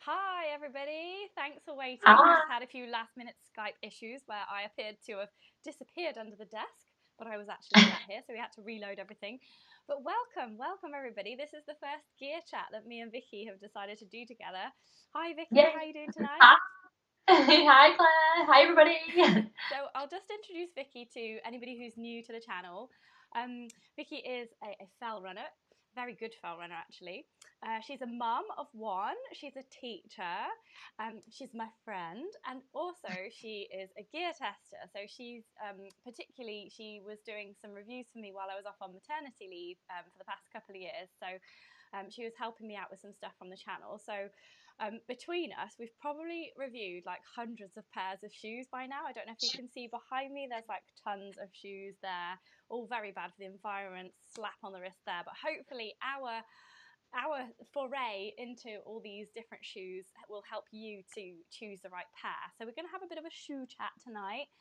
Hi everybody, thanks for waiting. Hi. We just had a few last minute Skype issues where I appeared to have disappeared under the desk, but I was actually sat here, so we had to reload everything. But welcome everybody. This is the first gear chat that me and Vicky have decided to do together. Hi Vicky, Yay. how are you doing tonight? Hi. Hi, Claire. Hi, everybody. So I'll just introduce Vicky to anybody who's new to the channel. Vicky is a fell runner, very good fell runner actually. She's a mum of one, she's a teacher, she's my friend, and also she is a gear tester. So she's particularly, she was doing some reviews for me while I was off on maternity leave for the past couple of years. So she was helping me out with some stuff on the channel. So between us, we've probably reviewed like hundreds of pairs of shoes by now. I don't know if you can see behind me, there's like tons of shoes there, all very bad for the environment, slap on the wrist there. But hopefully our foray into all these different shoes will help you to choose the right pair. So we're going to have a bit of a shoe chat tonight.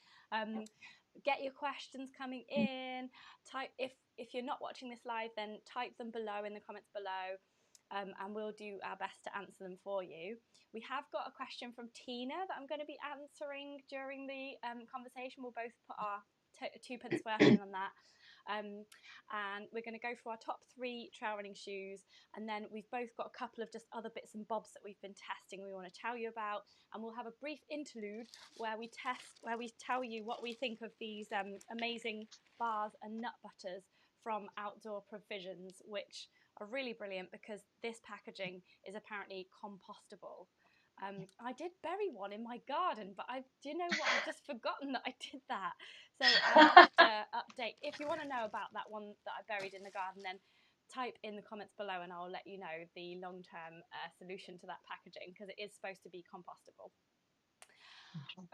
Get your questions coming in. Type if you're not watching this live, then type them below in the comments below. And we'll do our best to answer them for you. We have got a question from Tina that I'm going to be answering during the conversation. We'll both put our twopence worth in on that. And we're going to go through our top 3 trail running shoes, and then we've both got a couple of just other bits and bobs that we've been testing we want to tell you about, and we'll have a brief interlude where we tell you what we think of these amazing bars and nut butters from Outdoor Provisions, which are really brilliant because this packaging is apparently compostable. I did bury one in my garden, but do you know what? I've just forgotten that I did that. So I'll have to update. If you want to know about that one that I buried in the garden, then type in the comments below and I'll let you know the long-term solution to that packaging, because it is supposed to be compostable.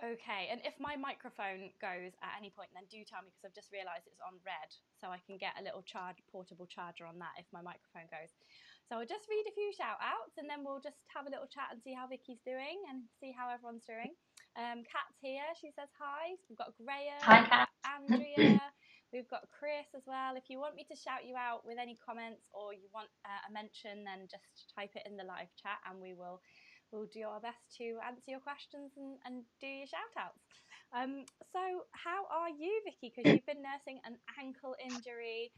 Okay, and if my microphone goes at any point, then do tell me, because I've just realised it's on red, so I can get a little portable charger on that if my microphone goes. So I'll just read a few shout outs and then we'll just have a little chat and see how Vicky's doing and see how everyone's doing. Kat's here, she says hi. We've got Graham, Hi, we've Kat. got Andrea, we've got Chris as well. If you want me to shout you out with any comments or you want a mention, then just type it in the live chat and we'll do our best to answer your questions and do your shout outs. So how are you, Vicky? Because you've been nursing an ankle injury.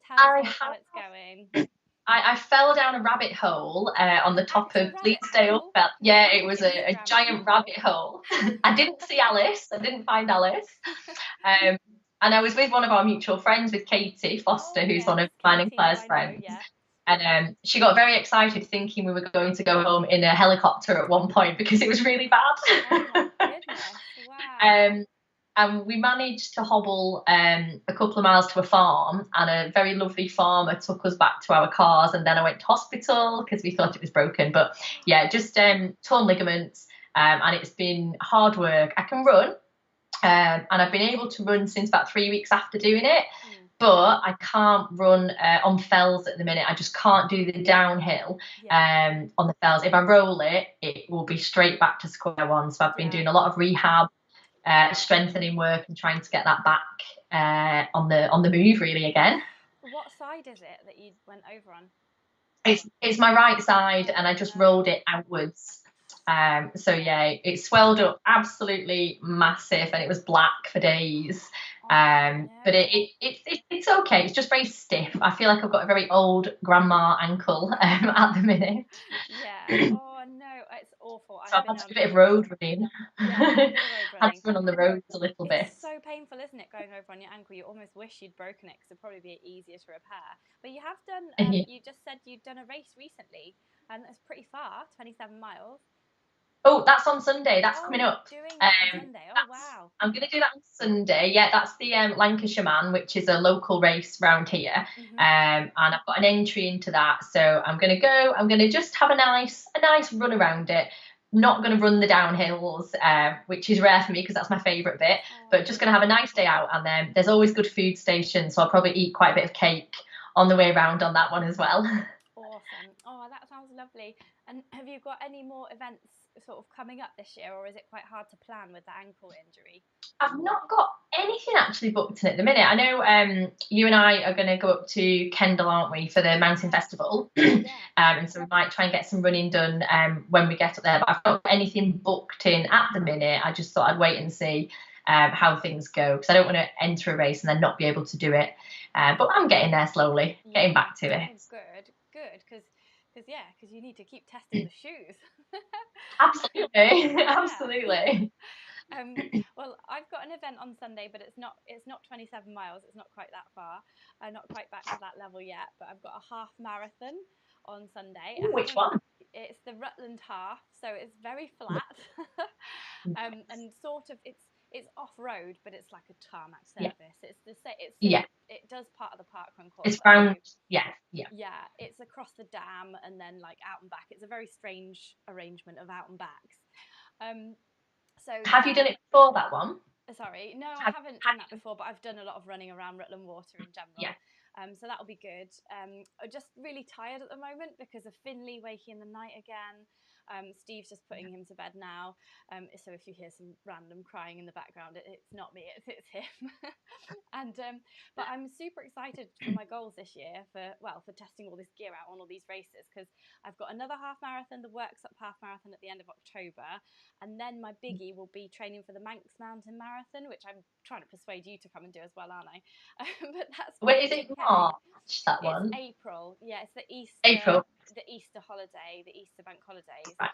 Tell us how it's going. I fell down a rabbit hole on the top of Bleasdale. Yeah, it was a giant rabbit hole. I didn't see Alice. I didn't find Alice. And I was with one of our mutual friends, with Katie Foster, who's one of mine and Claire's friends. Yeah. And she got very excited, thinking we were going to go home in a helicopter at one point because it was really bad. Oh my goodness! Wow. And we managed to hobble a couple of miles to a farm, and a very lovely farmer took us back to our cars, and then I went to hospital because we thought it was broken. But yeah, just torn ligaments, and it's been hard work. I can run, and I've been able to run since about 3 weeks after doing it. But I can't run on fells at the minute. I just can't do the downhill on the fells. If I roll it, it will be straight back to square one. So I've been doing a lot of rehab, strengthening work, and trying to get that back on the move really again. What side is it that you went over on? It's my right side, and I just rolled it outwards. So yeah, it swelled up absolutely massive, and it was black for days. But it's okay. It's just very stiff. I feel like I've got a very old grandma ankle at the minute. Yeah. Oh no, it's awful. So I've had to do a bit of road running. Yeah, had to run on the roads a little bit. It's so painful, isn't it, going over on your ankle? You almost wish you'd broken it, because it'd probably be easier to repair. But you have done. You just said you'd done a race recently, and it's pretty far, 27 miles. Oh, that's on Sunday. That's coming up. Doing that on Sunday. Oh, wow. I'm going to do that on Sunday. Yeah, that's the Lancashire Man, which is a local race around here. And I've got an entry into that. So I'm going to go. I'm going to just have a nice run around it. Not going to run the downhills, which is rare for me because that's my favourite bit. But just going to have a nice day out. And then there's always good food stations, so I'll probably eat quite a bit of cake on the way around on that one as well. Awesome. Oh, that sounds lovely. And have you got any more events sort of coming up this year, or is it quite hard to plan with the ankle injury? I've not got anything actually booked in at the minute. I know you and I are going to go up to Kendal, aren't we, for the Mountain Festival? And so we might try and get some running done when we get up there. But I've not got anything booked in at the minute. I just thought I'd wait and see how things go, because I don't want to enter a race and then not be able to do it. But I'm getting there slowly, getting back to it. Oh, good, because you need to keep testing the shoes. Absolutely, absolutely. Well, I've got an event on Sunday, but it's not 27 miles. It's not quite that far. I'm not quite back to that level yet, but I've got a half marathon on Sunday. Ooh, which one? It's the Rutland half, so it's very flat, and sort of it's off road, but it's like a tarmac surface. It does part of the parkrun course. It's round, yeah. It's across the dam and then like out and back. It's a very strange arrangement of out and backs. So have you done it before, that one? Sorry, no, I haven't done that before, but I've done a lot of running around Rutland Water in general. Yeah. So that'll be good. I'm just really tired at the moment because of Finley waking in the night again. Steve's just putting him to bed now. So if you hear some random crying in the background, it's not me, it's him. But I'm super excited for my goals this year for testing all this gear out on all these races, because I've got another half marathon, the Works Up half marathon at the end of October, and then my biggie will be training for the Manx Mountain Marathon, which I'm trying to persuade you to come and do as well, aren't I? But that's wait, is it March, that one? It's April. Yeah, it's the Easter holiday, the Easter bank holidays. Right.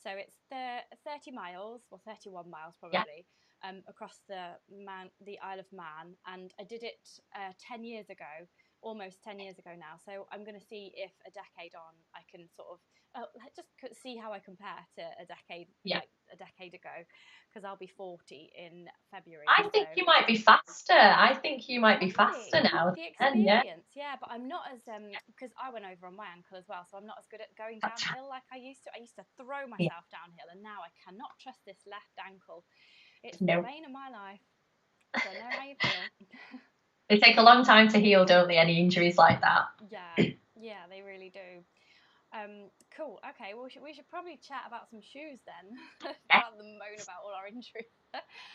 So it's 30 miles, or 31 miles probably, across the Isle of Man, and I did it 10 years ago, almost 10 years ago now. So I'm going to see if a decade on I can sort of just see how I compare to a decade ago, because I'll be 40 in February. I think you might be faster. I think you might be faster now. The experience, but I'm not as because I went over on my ankle as well, so I'm not as good at going downhill like I used to. I used to throw myself downhill, and now I cannot trust this left ankle. It's the bane of my life. I don't know how you feel. They take a long time to heal, don't they? Any injuries like that? Yeah, they really do. Cool. Okay. Well, we should probably chat about some shoes then, rather than moan about all our injuries.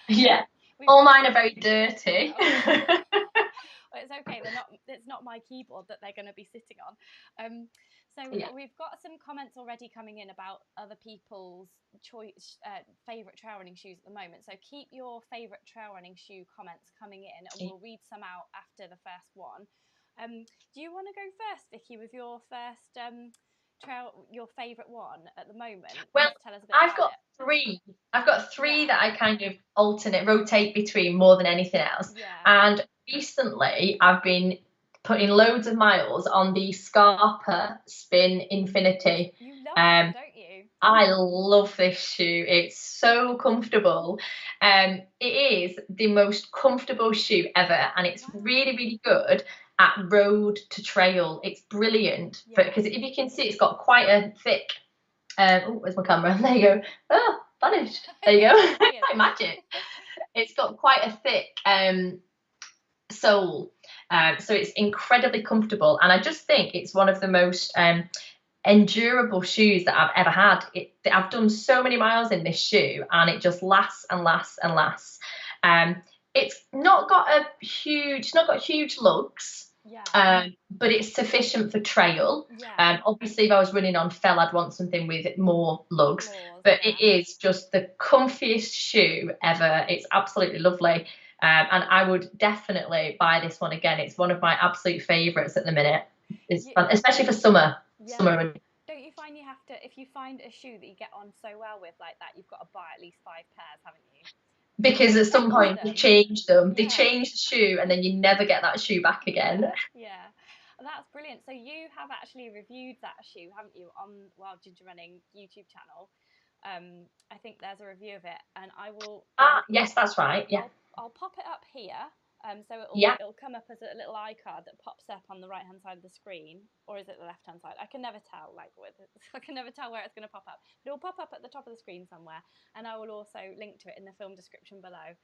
Yeah. All mine are very dirty. Well, it's okay. It's not my keyboard that they're going to be sitting on. We've got some comments already coming in about other people's favorite trail running shoes at the moment. So keep your favorite trail running shoe comments coming in, and we'll read some out after the first one. Do you want to go first, Vicky, with your first your favorite one at the moment? Well, tell us a bit I've got three. I've got three that I kind of rotate between more than anything else. And recently I've been putting loads of miles on the Scarpa Spin Infinity. You love it, don't you? I love this shoe. It's so comfortable. It is the most comfortable shoe ever, and it's really, really good at road to trail. It's brilliant because if you can see, it's got quite a thick. Where's my camera? There you go. Oh, vanished. There you go. Magic. It's got quite a thick sole, so it's incredibly comfortable, and I just think it's one of the most endurable shoes that I've ever had. I've done so many miles in this shoe, and it just lasts and lasts and lasts. It's not got huge lugs, but it's sufficient for trail. Obviously, if I was running on fell, I'd want something with more lugs, but it is just the comfiest shoe ever. It's absolutely lovely, and I would definitely buy this one again. It's one of my absolute favourites at the minute. It's fun, especially for summer. Summer. Don't you find you have to, if you find a shoe that you get on so well with like that, you've got to buy at least 5 pairs, haven't you? Because at some point they change them. They change the shoe, and then you never get that shoe back again. Yeah. That's brilliant. So you have actually reviewed that shoe, haven't you, on Wild Ginger Running YouTube channel? I think there's a review of it, and I will. Yes, that's right. Yeah. I'll pop it up here. So it'll come up as a little iCard that pops up on the right hand side of the screen, or is it the left hand side? I can never tell. I can never tell where it's going to pop up. But it'll pop up at the top of the screen somewhere, and I will also link to it in the film description below.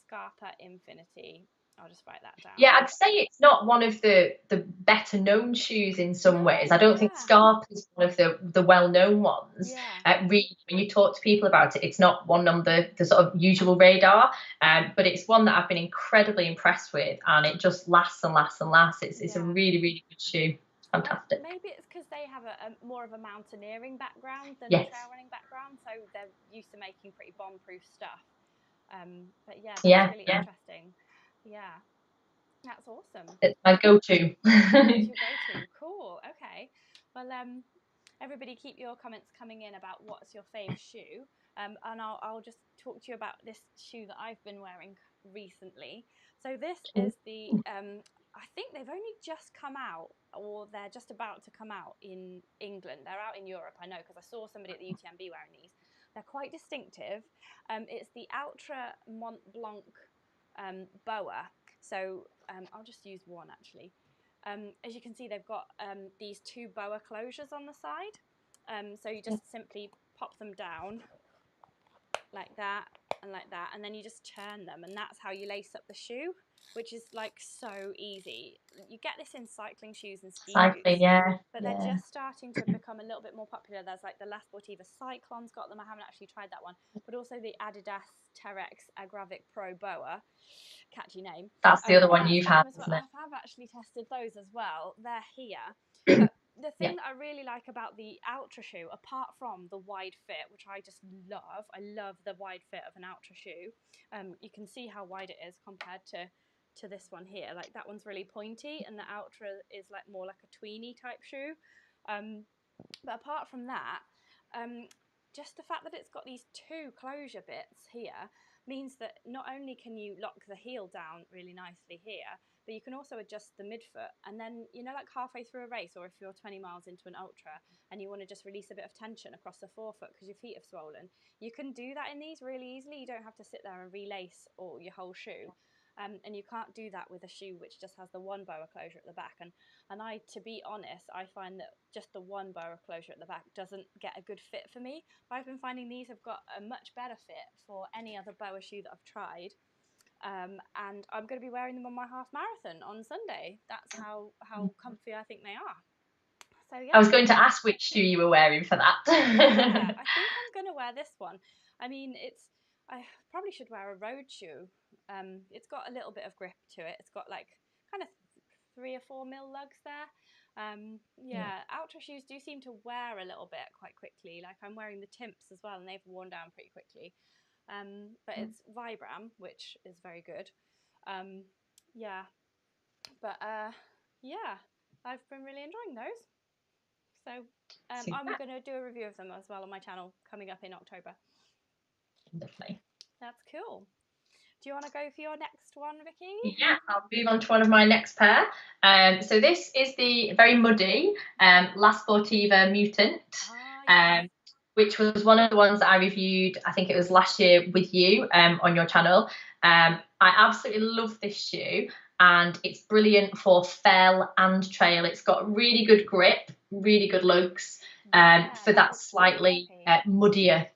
Scarpa Infinity. I'll just write that down. Yeah, I'd say it's not one of the better known shoes in some ways. I don't think Scarpa is one of the well known ones. Really, when you talk to people about it, it's not one on the sort of usual radar. But it's one that I've been incredibly impressed with, and it just lasts and lasts and lasts. It's a really, really good shoe. Fantastic. Maybe it's because they have a more of a mountaineering background than a trail running background, so they're used to making pretty bomb-proof stuff. But yeah, that's really interesting. Yeah, that's awesome. It's my go-to. It's your go-to. Cool. Okay. Well, everybody, keep your comments coming in about what's your fave shoe, and I'll just talk to you about this shoe that I've been wearing recently. So this is the I think they've only just come out, or they're just about to come out in England. They're out in Europe, I know, because I saw somebody at the UTMB wearing these. They're quite distinctive. It's the Altra Mont Blanc boa. So I'll just use one actually. As you can see, they've got these two boa closures on the side. So you just simply pop them down like that and like that, and then you just turn them, and that's how you lace up the shoe, which is like so easy. You get this in cycling shoes and ski boots, but they're just starting to become a little bit more popular. There's like the La Sportiva Cyclon's got them. I haven't actually tried that one, but also the Adidas Terex Agravic Pro Boa. Catchy name. That's the other one you've had, isn't it? I've actually tested those as well. They're here. But the thing that I really like about the Altra shoe, apart from the wide fit, which I just love, I love the wide fit of an Altra shoe. You can see how wide it is compared to this one here. Like that one's really pointy, and the Altra is like more like a tweeny type shoe. But apart from that, just the fact that it's got these two closure bits here means that not only can you lock the heel down really nicely here, but you can also adjust the midfoot. And then, you know, like halfway through a race, or if you're 20 miles into an ultra and you want to just release a bit of tension across the forefoot because your feet have swollen, you can do that in these really easily. You don't have to sit there and relace all your whole shoe. And you can't do that with a shoe which just has the one boa closure at the back. And I, to be honest, I find that just the one boa closure at the back doesn't get a good fit for me. But I've been finding these have got a much better fit for any other boa shoe that I've tried. And I'm going to be wearing them on my half marathon on Sunday. That's how comfy I think they are. So yeah. I was going to ask which shoe you were wearing for that. I think I'm going to wear this one. I mean, I probably should wear a road shoe. It's got a little bit of grip to it. It's got like kind of 3 or 4 mil lugs there. Altra shoes do seem to wear a little bit quite quickly. Like I'm wearing the Timps as well, and they've worn down pretty quickly. But it's Vibram, which is very good. I've been really enjoying those. So I'm going to do a review of them as well on my channel coming up in October. Lovely. That's cool. Do you want to go for your next one, Vicky? Yeah, I'll move on to one of my next pair. So this is the very muddy La Sportiva Mutant, which was one of the ones that I reviewed, I think it was last year with you on your channel. I absolutely love this shoe, and it's brilliant for fell and trail. It's got really good grip, really good lugs for that slightly muddier,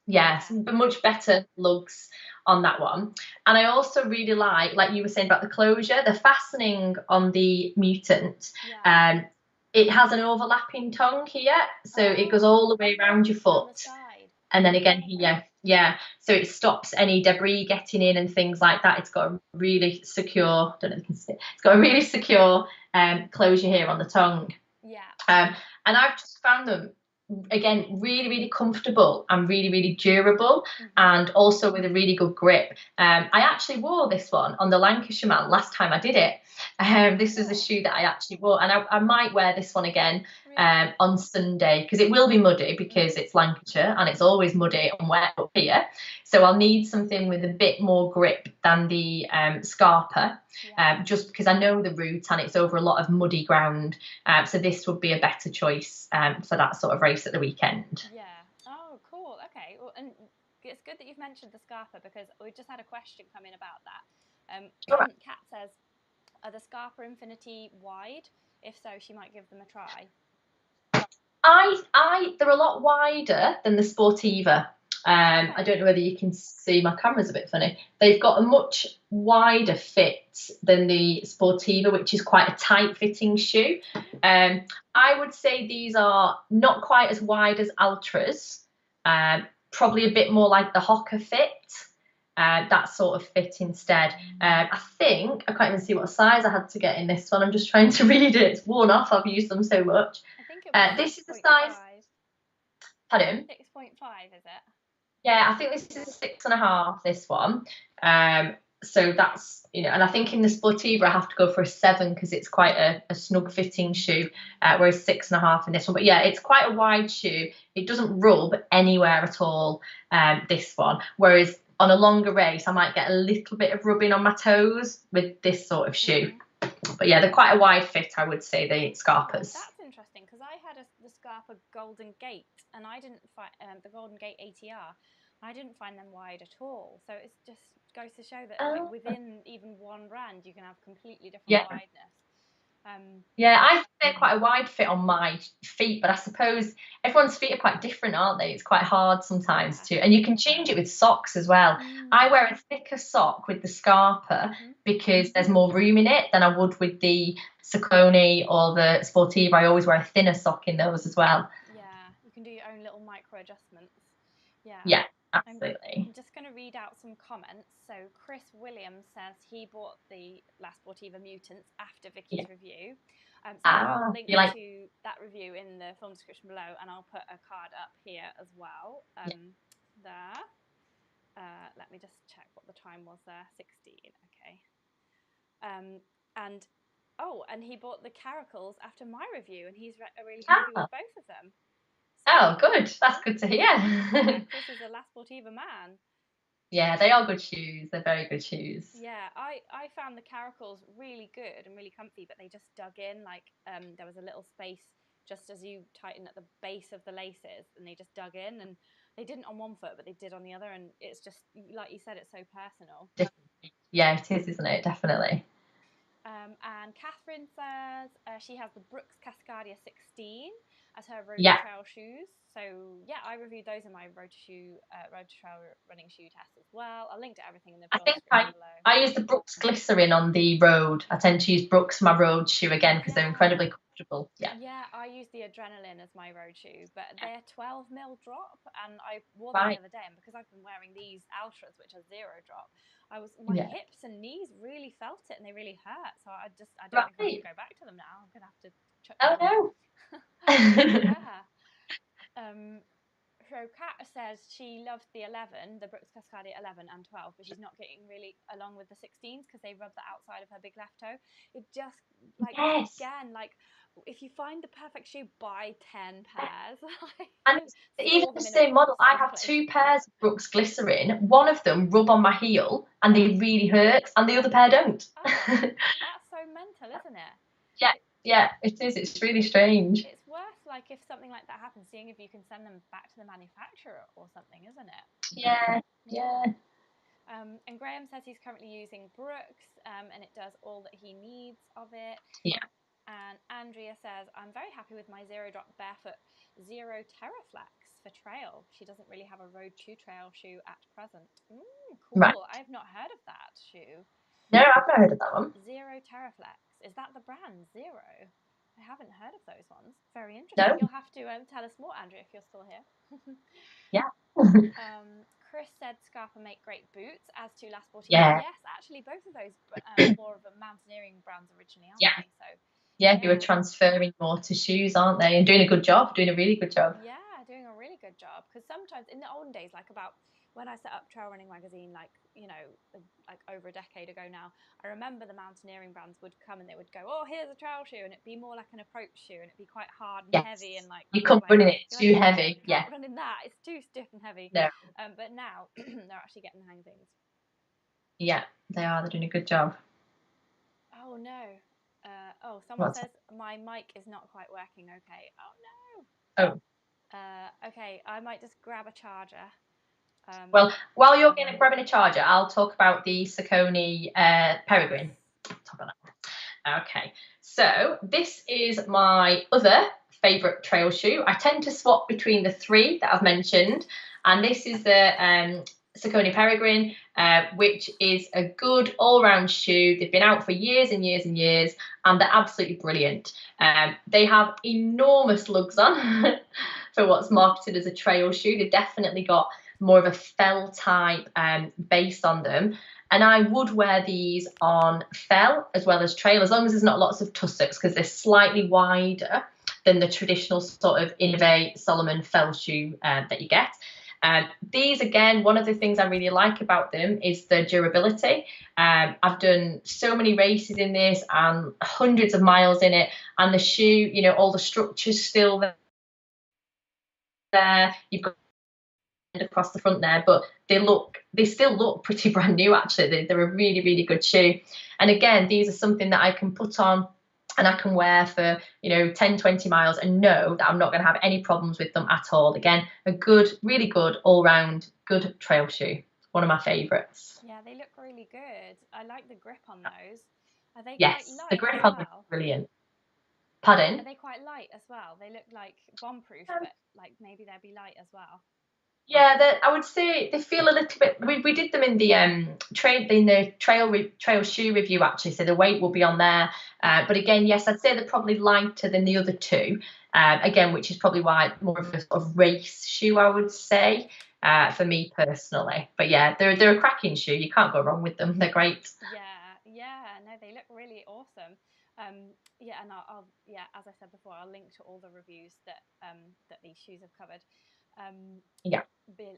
but much better lugs on that one. And I also really like you were saying about the closure, the fastening on the Mutant. It has an overlapping tongue here, so it goes all the way around your foot, and then again here. So it stops any debris getting in and things like that. It's got a really secure, don't know if you can see it, it's got a really secure closure here on the tongue. And I've just found them, again, really, really comfortable and really, really durable, and also with a really good grip. I actually wore this one on the Lancashire Man last time I did it. This was a shoe that I actually wore, and I might wear this one again on Sunday, because it will be muddy because it's Lancashire and it's always muddy and wet up here. So I'll need something with a bit more grip than the Scarpa, just because I know the route and it's over a lot of muddy ground. So this would be a better choice for that sort of race at the weekend. Yeah. Oh, cool. Okay. Well, and it's good that you've mentioned the Scarpa, because we just had a question come in about that. Kat says, are the Scarpa Infinity wide? If so, she might give them a try. They're a lot wider than the Sportiva. I don't know whether you can see, my camera's a bit funny. They've got a much wider fit than the Sportiva, which is quite a tight fitting shoe. I would say these are not quite as wide as Altras, probably a bit more like the Hoka fit. That sort of fit instead. I think, I can't even see what size I had to get in this one. I'm just trying to read it. It's worn off. I've used them so much. I think it was this is the size. Pardon? 6.5, is it? Yeah, I think this is a 6.5, this one. So that's, you know, and I think in the Sportiva I have to go for a 7 because it's quite a snug fitting shoe, whereas 6.5 in this one. But yeah, it's quite a wide shoe. It doesn't rub anywhere at all, this one. Whereas on a longer race, I might get a little bit of rubbing on my toes with this sort of shoe. But yeah, they're quite a wide fit, I would say, the Scarpas. That's interesting because I had the Scarpa Golden Gate, and I didn't find the Golden Gate ATR. I didn't find them wide at all. So it just goes to show that like, within even one brand, you can have completely different wideness. Yeah, I think they're quite a wide fit on my feet, but I suppose everyone's feet are quite different, aren't they? It's quite hard sometimes too. And you can change it with socks as well. I wear a thicker sock with the Scarpa because there's more room in it than I would with the Saucony or the Sportiva. I always wear a thinner sock in those as well. Yeah, you can do your own little micro adjustments. Yeah, absolutely. I'm just going to read out some comments. So Chris Williams says he bought the La Sportiva Mutants after Vicky's review. So I'll link to that review in the film description below, and I'll put a card up here as well. There. Let me just check what the time was there. 16. Okay. And he bought the Caracals after my review, and he's really happy with both of them. Oh, good. That's good to hear. Chris is a La Sportiva man. Yeah, they are good shoes. They're very good shoes. Yeah, I found the Caracals really good and really comfy, but they just dug in. Like there was a little space just as you tighten at the base of the laces, and they just dug in. And they didn't on one foot, but they did on the other. And it's just, like you said, it's so personal. Yeah, it is, isn't it? Definitely. And Catherine says she has the Brooks Cascadia 16 as her road to trail shoes. So yeah, I reviewed those in my road to trail running shoe test as well. I'll link to everything in the description below. I use the Brooks Glycerin on the road. I tend to use Brooks my road shoe again because they're incredibly comfortable. Yeah, I use the Adrenaline as my road shoe, but they're 12 mil drop, and I wore them the other day, and because I've been wearing these Altras, which are 0 drop, my hips and knees really felt it, and they really hurt. So I don't think I can go back to them now. I'm gonna have to chuck them. So Kat says she loves the 11, the Brooks Cascadia 11 and 12, but she's not getting really along with the 16s because they rub the outside of her big left toe. It just, again, if you find the perfect shoe, buy 10 pairs. And even the same model, I have 2 pairs of Brooks Glycerin. One of them rub on my heel and they really hurt, and the other pair don't. That's so mental, isn't it? Yeah, it is. It's really strange. It's worth, if something like that happens, seeing if you can send them back to the manufacturer or something, isn't it? Yeah. And Graham says he's currently using Brooks, and it does all that he needs of it. Yeah. And Andrea says, I'm very happy with my 0 drop barefoot Zero Terraflex for trail. She doesn't really have a road to trail shoe at present. Cool. Right. I've not heard of that shoe. No, I've not heard of that one. Zero Terraflex. Is that the brand, Zero? I haven't heard of those ones. Very interesting. No. You'll have to tell us more, Andrea, if you're still here. Yeah. Chris said Scarpa make great boots, as to La Sportiva. Yes, actually, both of those more of a mountaineering brands originally, aren't they? So, who are transferring more to shoes, aren't they? And doing a good job, doing a really good job. Yeah, doing a really good job. Because sometimes in the olden days, about when I set up Trail Running Magazine, over a decade ago now, I remember the mountaineering brands would come and they would go, oh, here's a trail shoe, and it'd be more like an approach shoe, and it'd be quite hard and heavy, and you can't run in it, it's too heavy. You can't run in that, it's too stiff and heavy. No. But now they're actually getting the hang of things. Yeah, they are. They're doing a good job. Oh no. Someone says my mic is not quite working. Okay. Oh no. Okay, I might just grab a charger. Well, while you're grabbing a charger, I'll talk about the Saucony Peregrine. Okay, so this is my other favourite trail shoe. I tend to swap between the three that I've mentioned, and this is the Saucony Peregrine, which is a good all-round shoe. They've been out for years and years and years, and they're absolutely brilliant. They have enormous lugs on for what's marketed as a trail shoe. They've definitely got more of a fell type base on them. And I would wear these on fell as well as trail, as long as there's not lots of tussocks, because they're slightly wider than the traditional sort of Innovate Salomon fell shoe that you get. These, again, one of the things I really like about them is the durability. I've done so many races in this and hundreds of miles in it, and the shoe, you know, all the structure's still there. You've got across the front there, but they still look pretty brand new, actually. They're a really, really good shoe. And again, these are something that I can put on and I can wear for, you know, 10, 20 miles and know that I'm not going to have any problems with them at all. Again, a good, really good all-round good trail shoe. One of my favourites. Yeah, they look really good. I like the grip on those. Are they quite Yes, light the grip as on them is well? brilliant. Pardon? Are they quite light as well? They look like bomb-proof, but like maybe they'll be light as well. Yeah, I would say they feel a little bit. We did them in the trail shoe review, actually, so the weight will be on there. But again, yes, I'd say they're probably lighter than the other two. Again, which is probably why more of a sort of race shoe, I would say, for me personally. But yeah, they're a cracking shoe. You can't go wrong with them. They're great. Yeah, no, they look really awesome. Yeah, and I'll as I said before, I'll link to all the reviews that these shoes have covered. Yeah.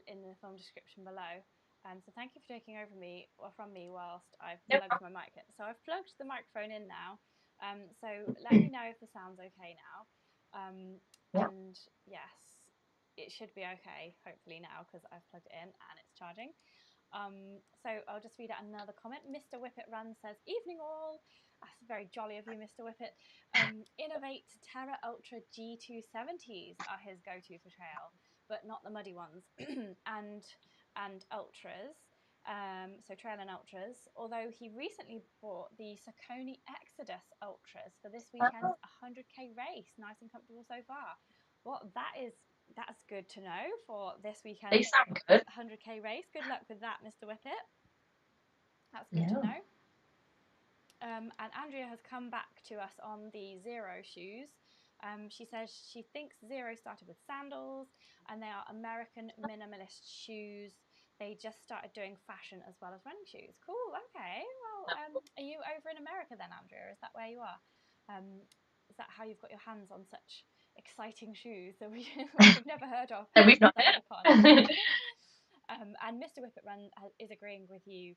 In the film description below. So thank you for taking over from me whilst I've No plugged my mic in. So I've plugged the microphone in now. So let me know if the sound's okay now. Yeah. And yes, it should be okay, hopefully now, because I've plugged it in and it's charging. So I'll just read out another comment. Mr. Whippet Run says, "Evening all." That's very jolly of you, Mr. Whippet. Innovate Terra Ultra G270s are his go-to for trail, but not the muddy ones, and ultras, so trail and ultras, although he recently bought the Saucony Exodus ultras for this weekend's 100k race. Nice and comfortable so far. Well, that's good to know for this weekend's 100k race. Good luck with that, Mr. Whippet. That's good to know. And Andrea has come back to us on the Zero shoes. She says she thinks Zero started with sandals and they are American minimalist shoes. They just started doing fashion as well as running shoes. Cool, okay. Well, are you over in America then, Andrea? Is that where you are? Is that how you've got your hands on such exciting shoes that we've never heard of? And we've not heard of. And Mr. Whippet Run is agreeing with you,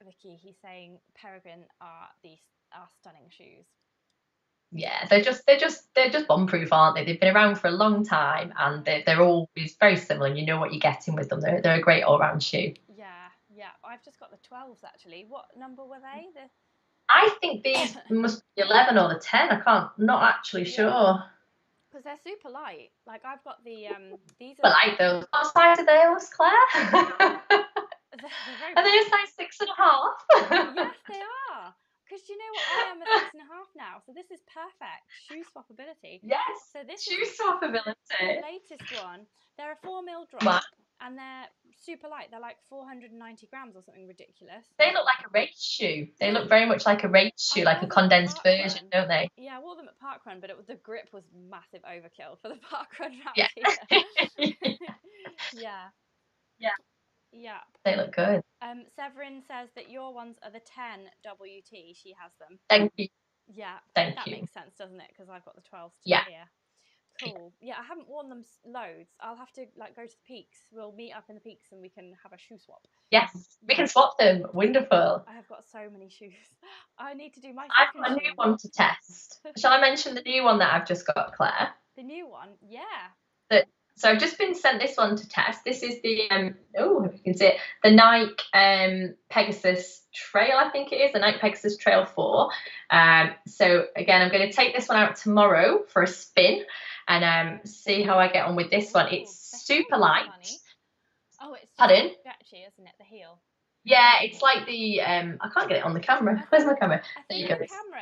Vicky. He's saying Peregrine are stunning shoes. Yeah, they're just bomb-proof, aren't they? They've been around for a long time, and they're always very similar. And you know what you're getting with them. They're a great all-round shoe. Yeah. I've just got the 12s actually. What number were they? I think these must be 11 or the 10. Not actually sure. Because they're super light. Like I've got the these are. I like those. What size are those, Claire? Are they a size 6.5? Yes, they are. Because you know what, I am a 6.5 now, so this is perfect shoe swappability. Yes. So this shoe swappability. The latest one. They're a 4mm drop, and they're super light. They're like 490 grams or something ridiculous. They look like a race shoe. They look very much like a race shoe, like a condensed version, don't they? Yeah, I wore them at parkrun, but the grip was massive overkill for the parkrun route. Yeah. Yeah. They look good. Severin says that your ones are the 10 WT. She has them. Thank you. Yeah. That makes sense, doesn't it? Because I've got the 12s here. Cool. Yeah, I haven't worn them loads. I'll have to go to the peaks. We'll meet up in the peaks and we can have a shoe swap. Yes, we can swap them. Wonderful. I have got so many shoes. I need to do my I've got a new one to test. Shall I mention the new one that I've just got, Claire? The new one? Yeah. So I've just been sent this one to test. This is the if you can see it, the Nike Pegasus Trail, I think it is, the Nike Pegasus Trail 4. So again, I'm going to take this one out tomorrow for a spin and see how I get on with this one. It's super light. Funny. Oh, it's stretchy, isn't it? The heel. Yeah, it's like the I can't get it on the camera. Where's my camera? I think the camera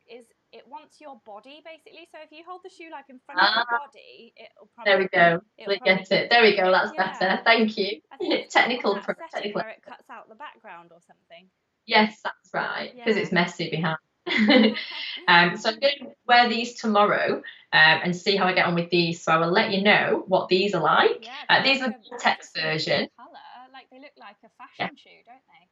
is it wants your body basically. So if you hold the shoe like in front of your body, it'll probably. There we go. We get it. There we go. That's better. Thank you. I think it's Technical that approach. setting where it cuts out the background or something. Yes, that's right. Because it's messy behind. So I'm going to wear these tomorrow and see how I get on with these. So I will let you know what these are like. These are the Gore-Tex version. Colour, like they look like a fashion shoe, don't they?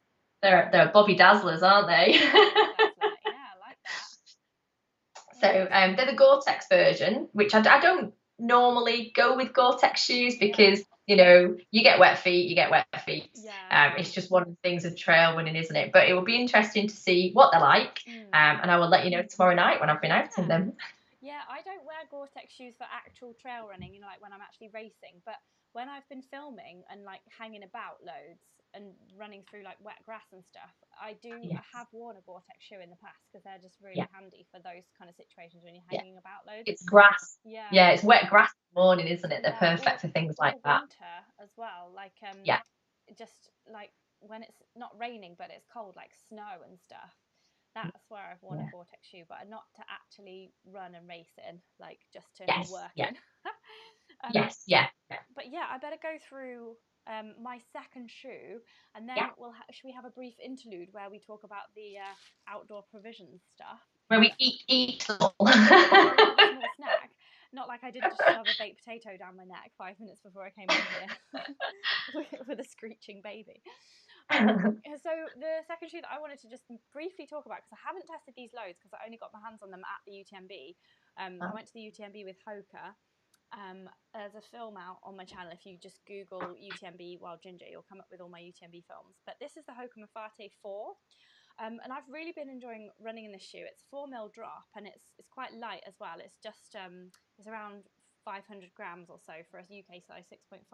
They're Bobby Dazzlers, aren't they? Yeah, I like that. So they're the Gore-Tex version, which I don't normally go with Gore-Tex shoes because you know you get wet feet. It's just one of the things of trail running, isn't it? But it will be interesting to see what they're like, and I will let you know tomorrow night when I've been out in them. Yeah, I don't wear Gore-Tex shoes for actual trail running, you know, like when I'm actually racing, but when I've been filming and like hanging about loads and running through like wet grass and stuff, I have worn a Gore-Tex shoe in the past because they're just really handy for those kind of situations when you're hanging about loads. It's grass. Yeah, it's wet grass in the morning, isn't it? They're perfect for things like that. Winter as well, like just like when it's not raining but it's cold, like snow and stuff. That's where I've worn a Gore-Tex shoe, but not to actually run and race in, like just to work in. But yeah, I better go through my second shoe, and then should we have a brief interlude where we talk about the outdoor provisions stuff? Where we eat a small snack. Not like I didn't just shove a baked potato down my neck 5 minutes before I came in here with a screeching baby. So the second shoe that I wanted to just briefly talk about, because I haven't tested these loads because I only got my hands on them at the UTMB. I went to the UTMB with Hoka. There's a film out on my channel. If you just Google UTMB Wild Ginger, you'll come up with all my UTMB films. But this is the Hoka Mafate 4. And I've really been enjoying running in this shoe. It's 4mm drop, and it's quite light as well. It's just it's around 500 grams or so for a UK size 6.5.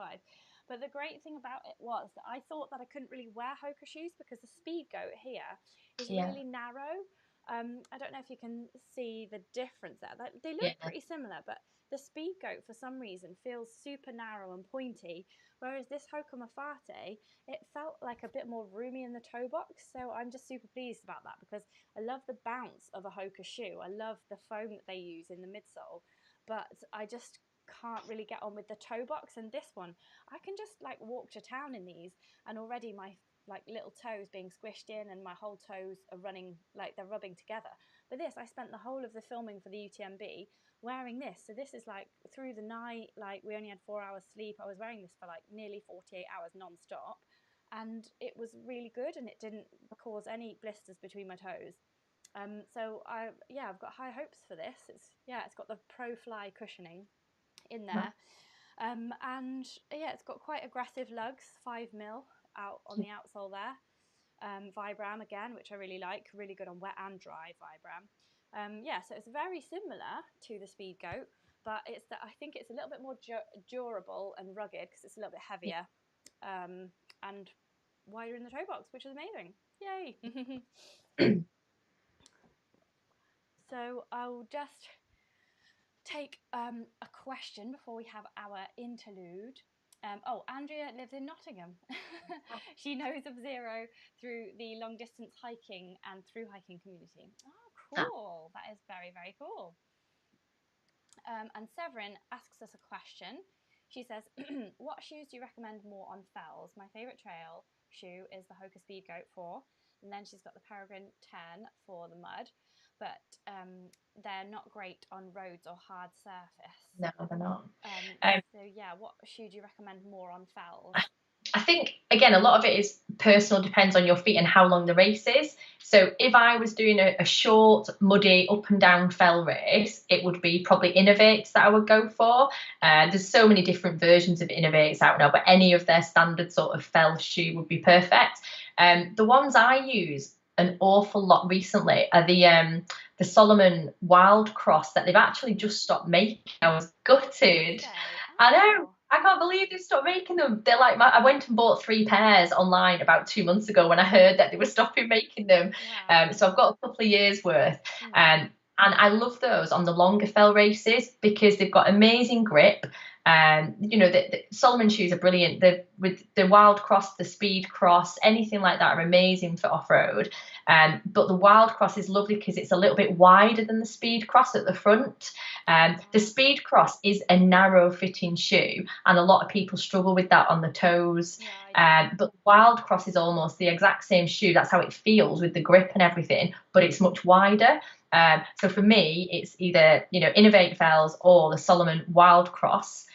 But the great thing about it was that I thought that I couldn't really wear Hoka shoes because the Speedgoat here is really narrow. I don't know if you can see the difference there. They look pretty similar, but the Speedgoat for some reason feels super narrow and pointy, whereas this Hoka Mafate, it felt like a bit more roomy in the toe box. So I'm just super pleased about that because I love the bounce of a Hoka shoe. I love the foam that they use in the midsole, but I just can't really get on with the toe box. And this one, I can just like walk to town in these, and already my like little toes being squished in and my whole toes are running, like they're rubbing together. But this, I spent the whole of the filming for the UTMB wearing this. So this is like through the night, like we only had 4 hours sleep. I was wearing this for like nearly 48 hours non-stop, and it was really good, and it didn't cause any blisters between my toes. So I've got high hopes for this. It's got the Pro Fly cushioning in there. And it's got quite aggressive lugs, 5mm out on the outsole there. Vibram again, which I really like, really good on wet and dry Vibram. So it's very similar to the Speedgoat, but I think it's a little bit more durable and rugged because it's a little bit heavier and wider in the toe box, which is amazing. Yay! So I'll just take a question before we have our interlude. Andrea lives in Nottingham. She knows of Zero through the long distance hiking and through hiking community. Oh, cool. That is very, very cool. And Severin asks us a question. She says, what shoes do you recommend more on fells? My favourite trail shoe is the Hoka Speedgoat 4. And then she's got the Peregrine 10 for the mud. But they're not great on roads or hard surface. No, they're not. What shoe do you recommend more on fells? I think, again, a lot of it is personal, depends on your feet and how long the race is. So if I was doing a short, muddy, up and down fell race, it would be probably Innovates that I would go for. There's so many different versions of Innovates out now, but any of their standard sort of fell shoe would be perfect. The ones I use an awful lot recently are the Salomon Wild Cross that they've actually just stopped making. I was gutted. I know. I can't believe they stopped making them. They're like, I went and bought 3 pairs online about 2 months ago when I heard that they were stopping making them. So I've got a couple of years worth. And I love those on the longer fell races because they've got amazing grip. You know, the Salomon shoes are brilliant. With the Wild Cross, the Speed Cross, anything like that are amazing for off-road. But the Wild Cross is lovely because it's a little bit wider than the Speed Cross at the front. The Speed Cross is a narrow fitting shoe, and a lot of people struggle with that on the toes. But the Wild Cross is almost the exact same shoe. That's how it feels with the grip and everything, but it's much wider. So for me, it's either, you know, Innovate Fells or the Salomon Wild Cross,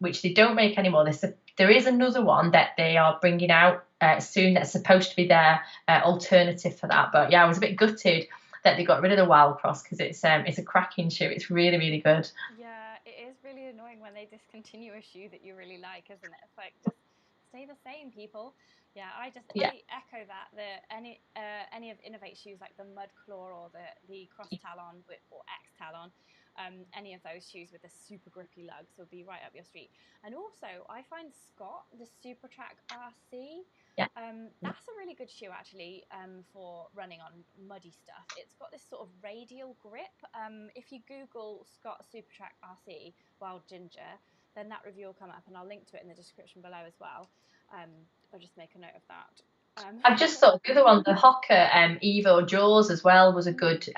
which they don't make anymore. There is another one that they are bringing out soon that's supposed to be their alternative for that. But yeah, I was a bit gutted that they got rid of the Wild Cross because it's a cracking shoe. It's really, really good. Yeah, it is really annoying when they discontinue a shoe that you really like, isn't it? It's like, just stay the same, people. Yeah, I echo that. Any of Innovate shoes like the Mud Claw or the Cross Talon or X Talon, any of those shoes with the super grippy lugs will be right up your street. And also, I find Scott, the Super Track RC, that's a really good shoe actually for running on muddy stuff. It's got this sort of radial grip. If you Google Scott Super Track RC Wild Ginger, then that review will come up, and I'll link to it in the description below as well. I'll just make a note of that. I've just thought the other one, the Hoka Evo Jaws as well, was a good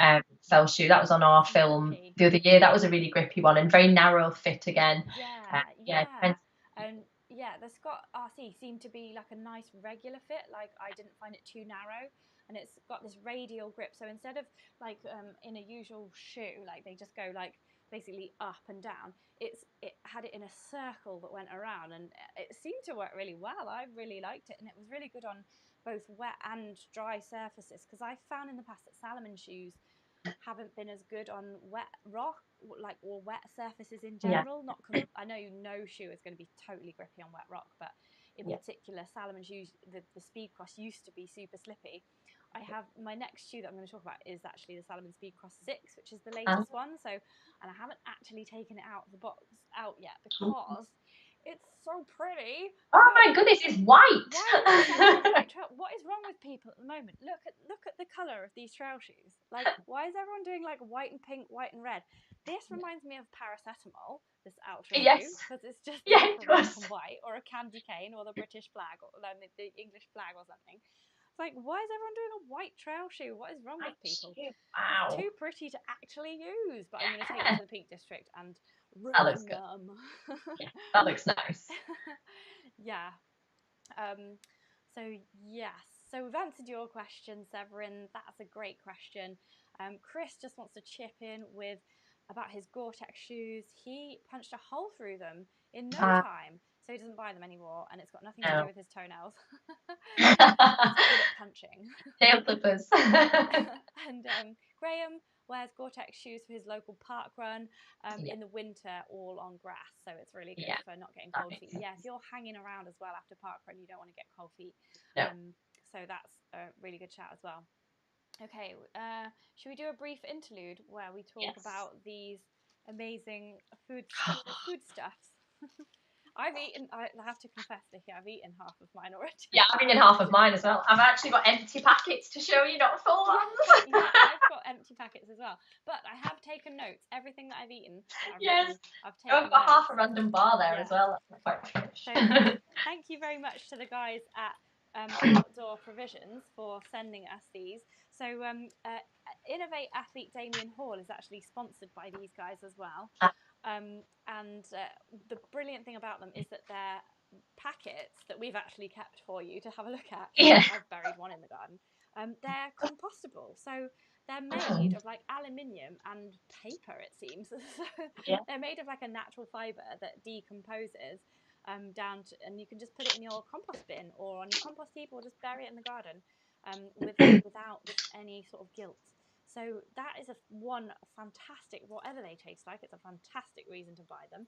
fell shoe. That was on our film the other year. That was a really grippy one and very narrow fit again. Yeah, the Scott RC seemed to be like a nice regular fit. Like, I didn't find it too narrow, and it's got this radial grip. So instead of like in a usual shoe, like they just go like basically up and down, it had it in a circle that went around, and it seemed to work really well. I really liked it, and it was really good on both wet and dry surfaces, because I found in the past that Salomon shoes haven't been as good on wet rock, like, or wet surfaces in general. I know no shoe is going to be totally grippy on wet rock, but in particular Salomon shoes, the Speedcross used to be super slippy. I have my next shoe that I'm going to talk about is actually the Salomon Speedcross 6, which is the latest one. So, and I haven't actually taken it out of the box yet because it's so pretty. Oh my goodness, it's white. What is wrong with people at the moment? Look at the colour of these trail shoes. Like, why is everyone doing like white and pink, white and red? This reminds me of paracetamol, this Altra shoe, because it's just black and white, or a candy cane, or the British flag, or the English flag, or something. It's like, why is everyone doing a white trail shoe? What is wrong with people? Wow. It's too pretty to actually use. But I'm going to take them to the Peak District and ruin them. That looks nice. Yeah. So yes. So we've answered your question, Severin. That's a great question. Chris just wants to chip in with about his Gore-Tex shoes. He punched a hole through them in no time. So he doesn't buy them anymore, and it's got nothing to do with his toenails. He's good at punching. Nail clippers. And Graham wears Gore-Tex shoes for his local park run in the winter, all on grass. So it's really good for not getting cold feet. Yeah, if you're hanging around as well after park run, you don't want to get cold feet. So that's a really good shout as well. Okay, should we do a brief interlude where we talk about these amazing foodstuffs? I have to confess, Vicky, I've eaten half of mine already. Yeah, I've eaten half of mine as well. I've actually got empty packets to show you, not full ones. Yeah, I've got empty packets as well. But I have taken notes. Everything that I've eaten, I've got half a random bar there as well. That's quite rich. So thank you very much to the guys at Outdoor Provisions for sending us these. So Innovate athlete Damien Hall is actually sponsored by these guys as well. And the brilliant thing about them is that they're packets that we've actually kept for you to have a look at. I've buried one in the garden. They're compostable, so they're made of like aluminium and paper, it seems. They're made of like a natural fibre that decomposes down to, and you can just put it in your compost bin or on your compost heap, or just bury it in the garden without any sort of guilt. So that is one fantastic, whatever they taste like, it's a fantastic reason to buy them.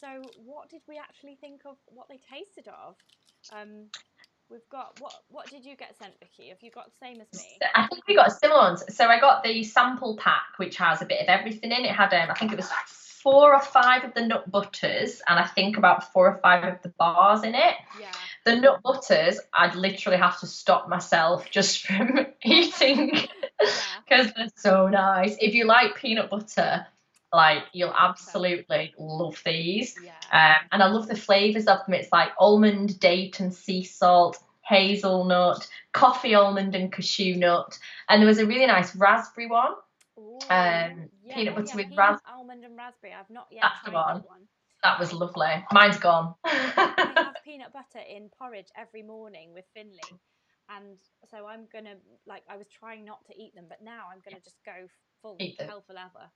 So what did we actually think of what they tasted of? We've got, what did you get sent, Vicky? Have you got the same as me? I think we got similar ones. So I got the sample pack, which has a bit of everything in. It had, I think it was 4 or 5 of the nut butters, and I think about 4 or 5 of the bars in it. Yeah. The nut butters, I'd literally have to stop myself just from eating because they're so nice. If you like peanut butter, Like, you'll absolutely love these. Yeah. And I love the flavors of them. It's like almond, date, and sea salt, hazelnut, coffee almond, and cashew nut. And there was a really nice raspberry one. Ooh, yeah. Peanut Oh, butter yeah. with Peanut, raspberry. almond, and raspberry. I've not yet That's the tried that one. one. That was lovely. Mine's gone. I have peanut butter in porridge every morning with Finley, and so I'm gonna like. I was trying not to eat them, but now I'm gonna just go full Eat them. hell for leather.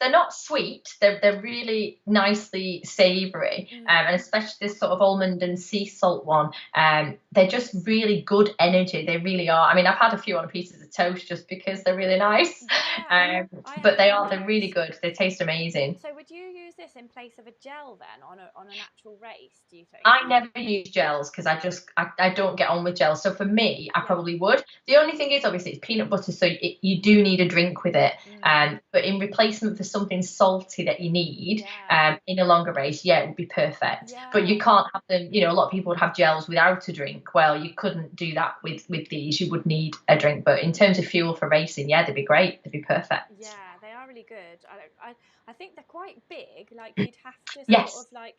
They're not sweet. They're really nicely savoury, and especially this sort of almond and sea salt one. They're just really good energy. They really are. I mean, I've had a few on pieces of toast just because they're really nice. Yeah, But they're really good. They taste amazing. So would you use this in place of a gel then on an actual race? Do you think? I never use gels because I don't get on with gels. So for me, I probably would. The only thing is, obviously, it's peanut butter, so you do need a drink with it. But in replacement for something salty that you need in a longer race, yeah, it would be perfect. Yeah. But you can't have them. You know, a lot of people would have gels without a drink. Well, you couldn't do that with these. You would need a drink. But in terms of fuel for racing, yeah, they'd be great. They'd be perfect. Yeah, they are really good. I think they're quite big. Like you'd have to Yes. sort of like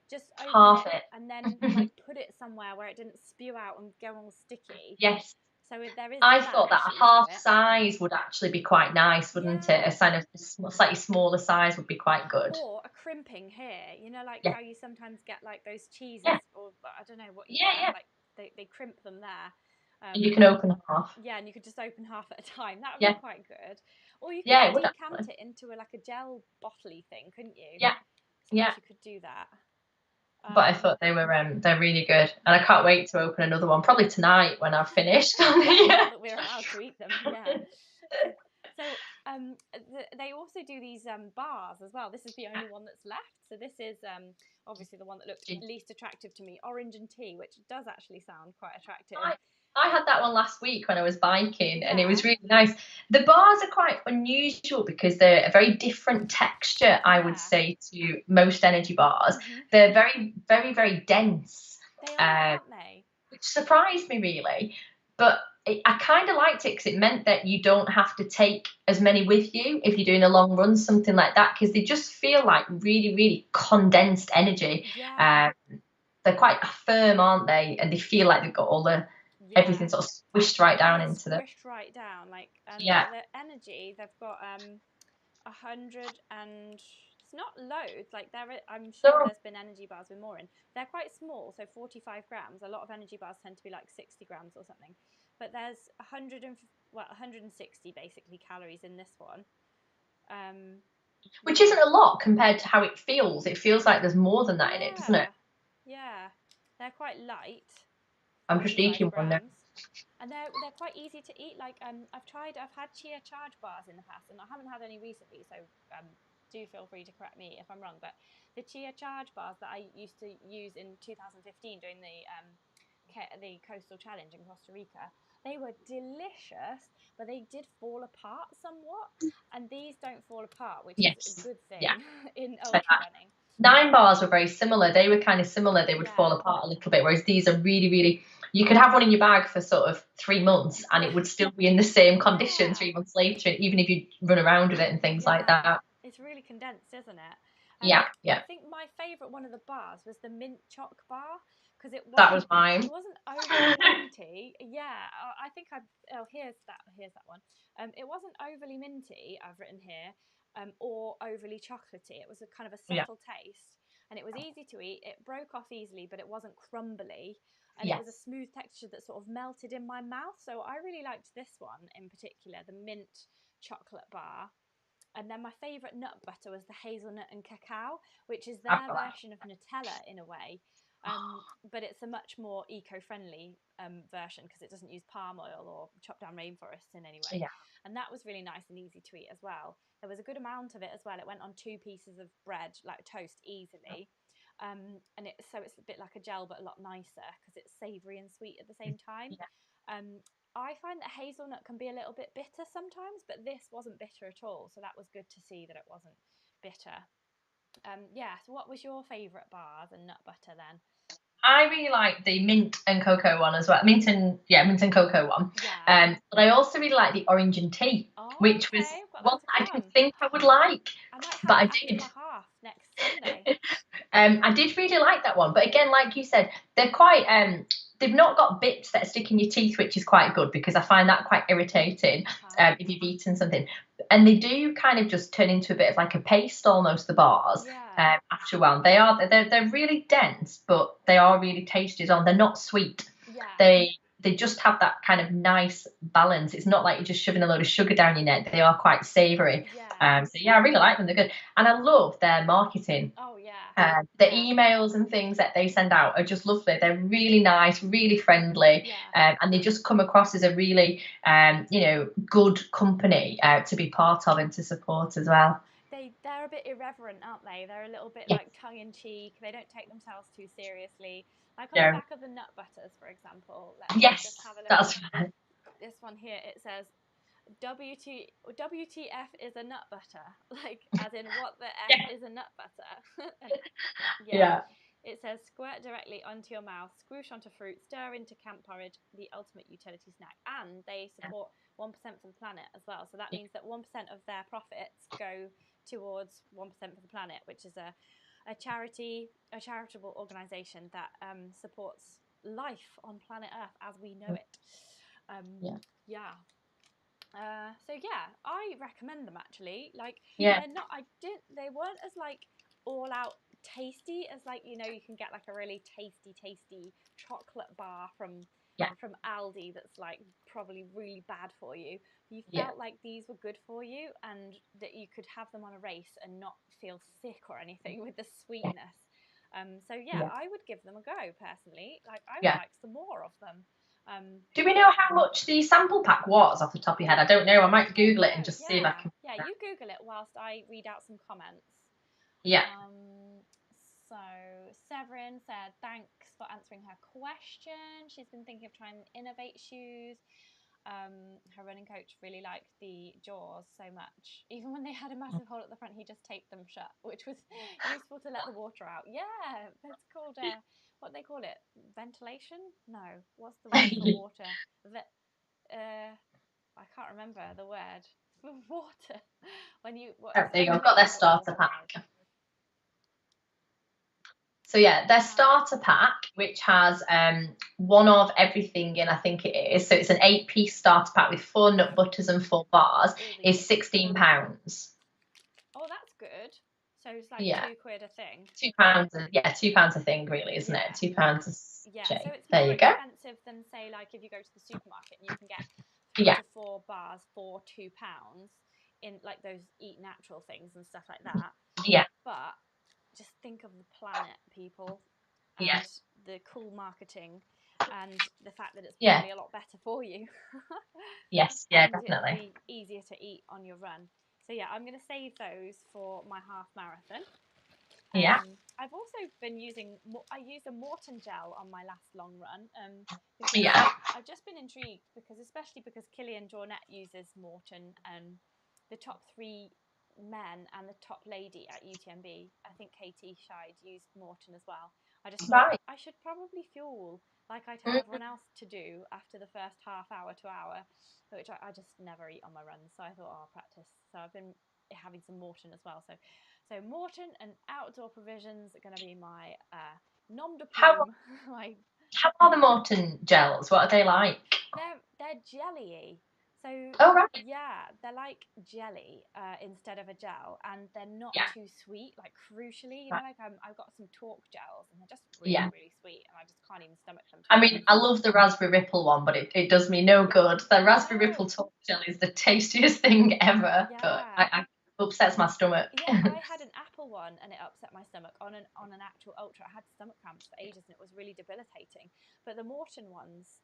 just open Half it it. and then like put it somewhere where it didn't spew out and go all sticky. Yes. So there is. I thought that a half size would actually be quite nice, wouldn't it? A kind of slightly smaller size would be quite good. Or a crimping here, you know, like how you sometimes get like those cheeses, or I don't know what you get, like they crimp them there. You can open half. Yeah, and you could just open half at a time. That would be quite good. Or you could decant it into like a gel bottle-y thing, couldn't you? Yeah, You could do that. But I thought they were they're really good, and I can't wait to open another one. Probably tonight when I've finished. Now that we're allowed to eat them, yeah. So they also do these bars as well. This is the only one that's left. So this is obviously the one that looked least attractive to me, orange and tea, which does actually sound quite attractive. I had that one last week when I was biking, and it was really nice. The bars are quite unusual because they're a very different texture, I would say, to most energy bars. They're very, very, very dense. They are, aren't they? Which surprised me, really. But I kind of liked it because it meant that you don't have to take as many with you if you're doing a long run, something like that, because they just feel like really, really condensed energy. Yeah. They're quite firm, aren't they? And they feel like they've got all the everything sort of squished right down into them. Squished right down, like the energy. They've got 100 and it's not loads. Like I'm sure there's been energy bars with more in. They're quite small, so 45 grams. A lot of energy bars tend to be like 60 grams or something. But there's 160 basically calories in this one. Which isn't a lot compared to how it feels. It feels like the's more than that in it, doesn't it? Yeah, they're quite light. I'm just eating one now. And they're quite easy to eat. Like I've had chia charge bars in the past, and I haven't had any recently. So do feel free to correct me if I'm wrong. But the chia charge bars that I used to use in 2015 during the coastal challenge in Costa Rica, they were delicious, but they did fall apart somewhat. And these don't fall apart, which is a good thing in ultra running. 9 bars were very similar. They were kind of similar. They would fall apart a little bit, whereas these are really, really. You could have one in your bag for sort of 3 months, and it would still be in the same condition 3 months later, even if you run around with it and things like that. It's really condensed, isn't it? Yeah. I think my favourite one of the bars was the mint choc bar, because that was mine. It wasn't overly minty. I think here's that one. It wasn't overly minty, I've written here, or overly chocolatey. It was a kind of a subtle taste, and it was easy to eat. It broke off easily, but it wasn't crumbly, and it was a smooth texture that sort of melted in my mouth. So I really liked this one in particular, the mint chocolate bar. And then my favourite nut butter was the hazelnut and cacao, which is their version of Nutella in a way. But it's a much more eco-friendly version because it doesn't use palm oil or chopped down rainforests in any way. And that was really nice and easy to eat as well. There was a good amount of it as well. It went on 2 pieces of bread, like toast, easily. And so it's a bit like a gel, but a lot nicer because it's savoury and sweet at the same time. I find that hazelnut can be a little bit bitter sometimes, but this wasn't bitter at all. So that was good to see that it wasn't bitter. So what was your favourite bars and nut butter then? I really like the mint and cocoa one as well. Mint and cocoa one. Yeah. But I also really like the orange and tea, Oh, which was okay. I've got one that to that I didn't come. think I would like, I might but have I it after did. my half next Sunday. I did really like that one, but again, like you said, they're quite they've not got bits that stick in your teeth, which is quite good because I find that quite irritating if you've eaten something. And they do kind of just turn into a bit of like a paste almost, the bars. Yeah. After a while, they're really dense, but they are really tasty as well. They're not sweet. Yeah. They just have that kind of nice balance. It's not like you're just shoving a load of sugar down your neck. They are quite savoury. Yeah. So yeah, I really like them. They're good, and I love their marketing. Oh, yeah. The Yeah. emails and things that they send out are just lovely. They're really nice, really friendly, Yeah. and they just come across as a really, good company to be part of and to support as well. They're a bit irreverent, aren't they? They're a little bit Yes, like tongue in cheek. They don't take themselves too seriously. Like on the no, back of the nut butters, for example. Let's just yes, have a look that's at right. this one here. It says WTF is a nut butter, like as in what the F Yeah, is a nut butter. And yeah, yeah, it says squirt directly onto your mouth, squoosh onto fruit, stir into camp porridge, the ultimate utility snack. And they support 1% for the planet as well. So that yeah, means that 1% of their profits go towards 1% for the planet, which is a charitable organization that supports life on planet Earth as we know it. yeah, Yeah. So yeah, I recommend them actually. Like yeah, they're not. They weren't as like all out tasty as like you can get like a really tasty chocolate bar yeah, from Aldi that's like probably really bad for you. You yeah, felt like these were good for you and that you could have them on a race and not feel sick or anything with the yeah, sweetness. So yeah, yeah, I would give them a go personally. Like I would yeah. like some more of them. Do we know how much the sample pack was off the top of your head? I don't know. I might Don't Google it and know. just see if I Yeah, can. yeah. You Google it whilst I read out some comments. Yeah. Um, so Severin said thanks for answering her question. She's been thinking of trying innovate shoes. Her running coach really liked the jaws so much. Even when they had a massive hole at the front, he just taped them shut, which was useful to let the water out. Yeah, it's called what do they call it? Ventilation? No, what's the word for water? I can't remember the word for water. When you what Oh, it's there you go. I've got their ventilation for starter water. pack. So yeah, their Yeah. starter pack, which has one of everything in, I think it is. So it's an 8-piece starter pack with 4 nut butters and 4 bars. All these. Is £16. Oh, that's good. So it's like Yeah, £2 a thing. £2. Yeah, £2 a thing, really, isn't it? Yeah. £2 a Yeah. So shade. it's There more you go. expensive than say like if you go to the supermarket and you can get 3 Yeah, to 4 bars for £2 in like those eat natural things and stuff like that. yeah, But just think of the planet, people, yeah, and the cool marketing and the fact that it's yeah. probably a lot better for you Yes, yeah, and it'll definitely. be easier to eat on your run. So yeah, I'm going to save those for my half marathon. Yeah, I've also been I used a Morton gel on my last long run because yeah. I've just been intrigued especially because Killian Jornet uses Morton and the top 3 men and the top lady at UTMB, I think Katie Scheid used Morton as well. I just thought Right. I should probably fuel like I tell Mm, everyone else to do after the first half hour to hour, which I just never eat on my runs. So I thought, I'll practice. So I've been having some Morton as well. So Morton and outdoor provisions are going to be my nom de How plume. my how are the Morton gels? What are they like? they're jelly-y. So Oh, right. yeah, they're like jelly instead of a gel, and they're not Yeah, too sweet. Like crucially, right. like I've got some Talk gels, and they're just Yeah. really sweet, and I just can't even stomach them. To I be mean, honest. I love the Raspberry Ripple one, but it does me no good. The Raspberry Ripple Oh talk gel is the tastiest thing ever, but yeah. I upsets my stomach. Yeah, I had an apple one and it upset my stomach on an actual ultra. I had stomach cramps for ages and it was really debilitating. But the Morton ones,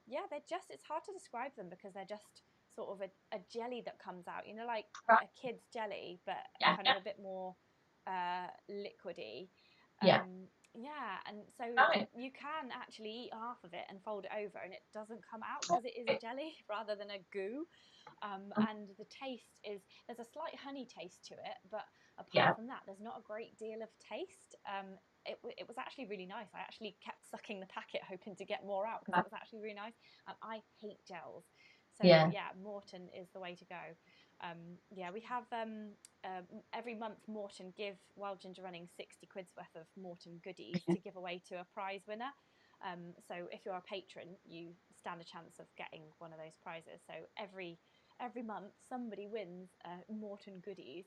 yeah, it's hard to describe them because they're just sort of a jelly that comes out, like Right. a kid's jelly, but Yeah, kind of a bit more liquidy. yeah. Yeah, and so Right. you can actually eat half of it and fold it over and it doesn't come out because it is a jelly rather than a goo. And the taste there's a slight honey taste to it, but apart Yeah. from that, there's not a great deal of taste. it was actually really nice. I actually kept sucking the packet hoping to get more out because it was actually really nice. And I hate gels. So yeah, Morton is the way to go. Yeah, we have every month Morton give Wild Ginger Running 60 quid's worth of Morton goodies to give away to a prize winner. So if you're a patron, you stand a chance of getting one of those prizes. So every month somebody wins Morton goodies.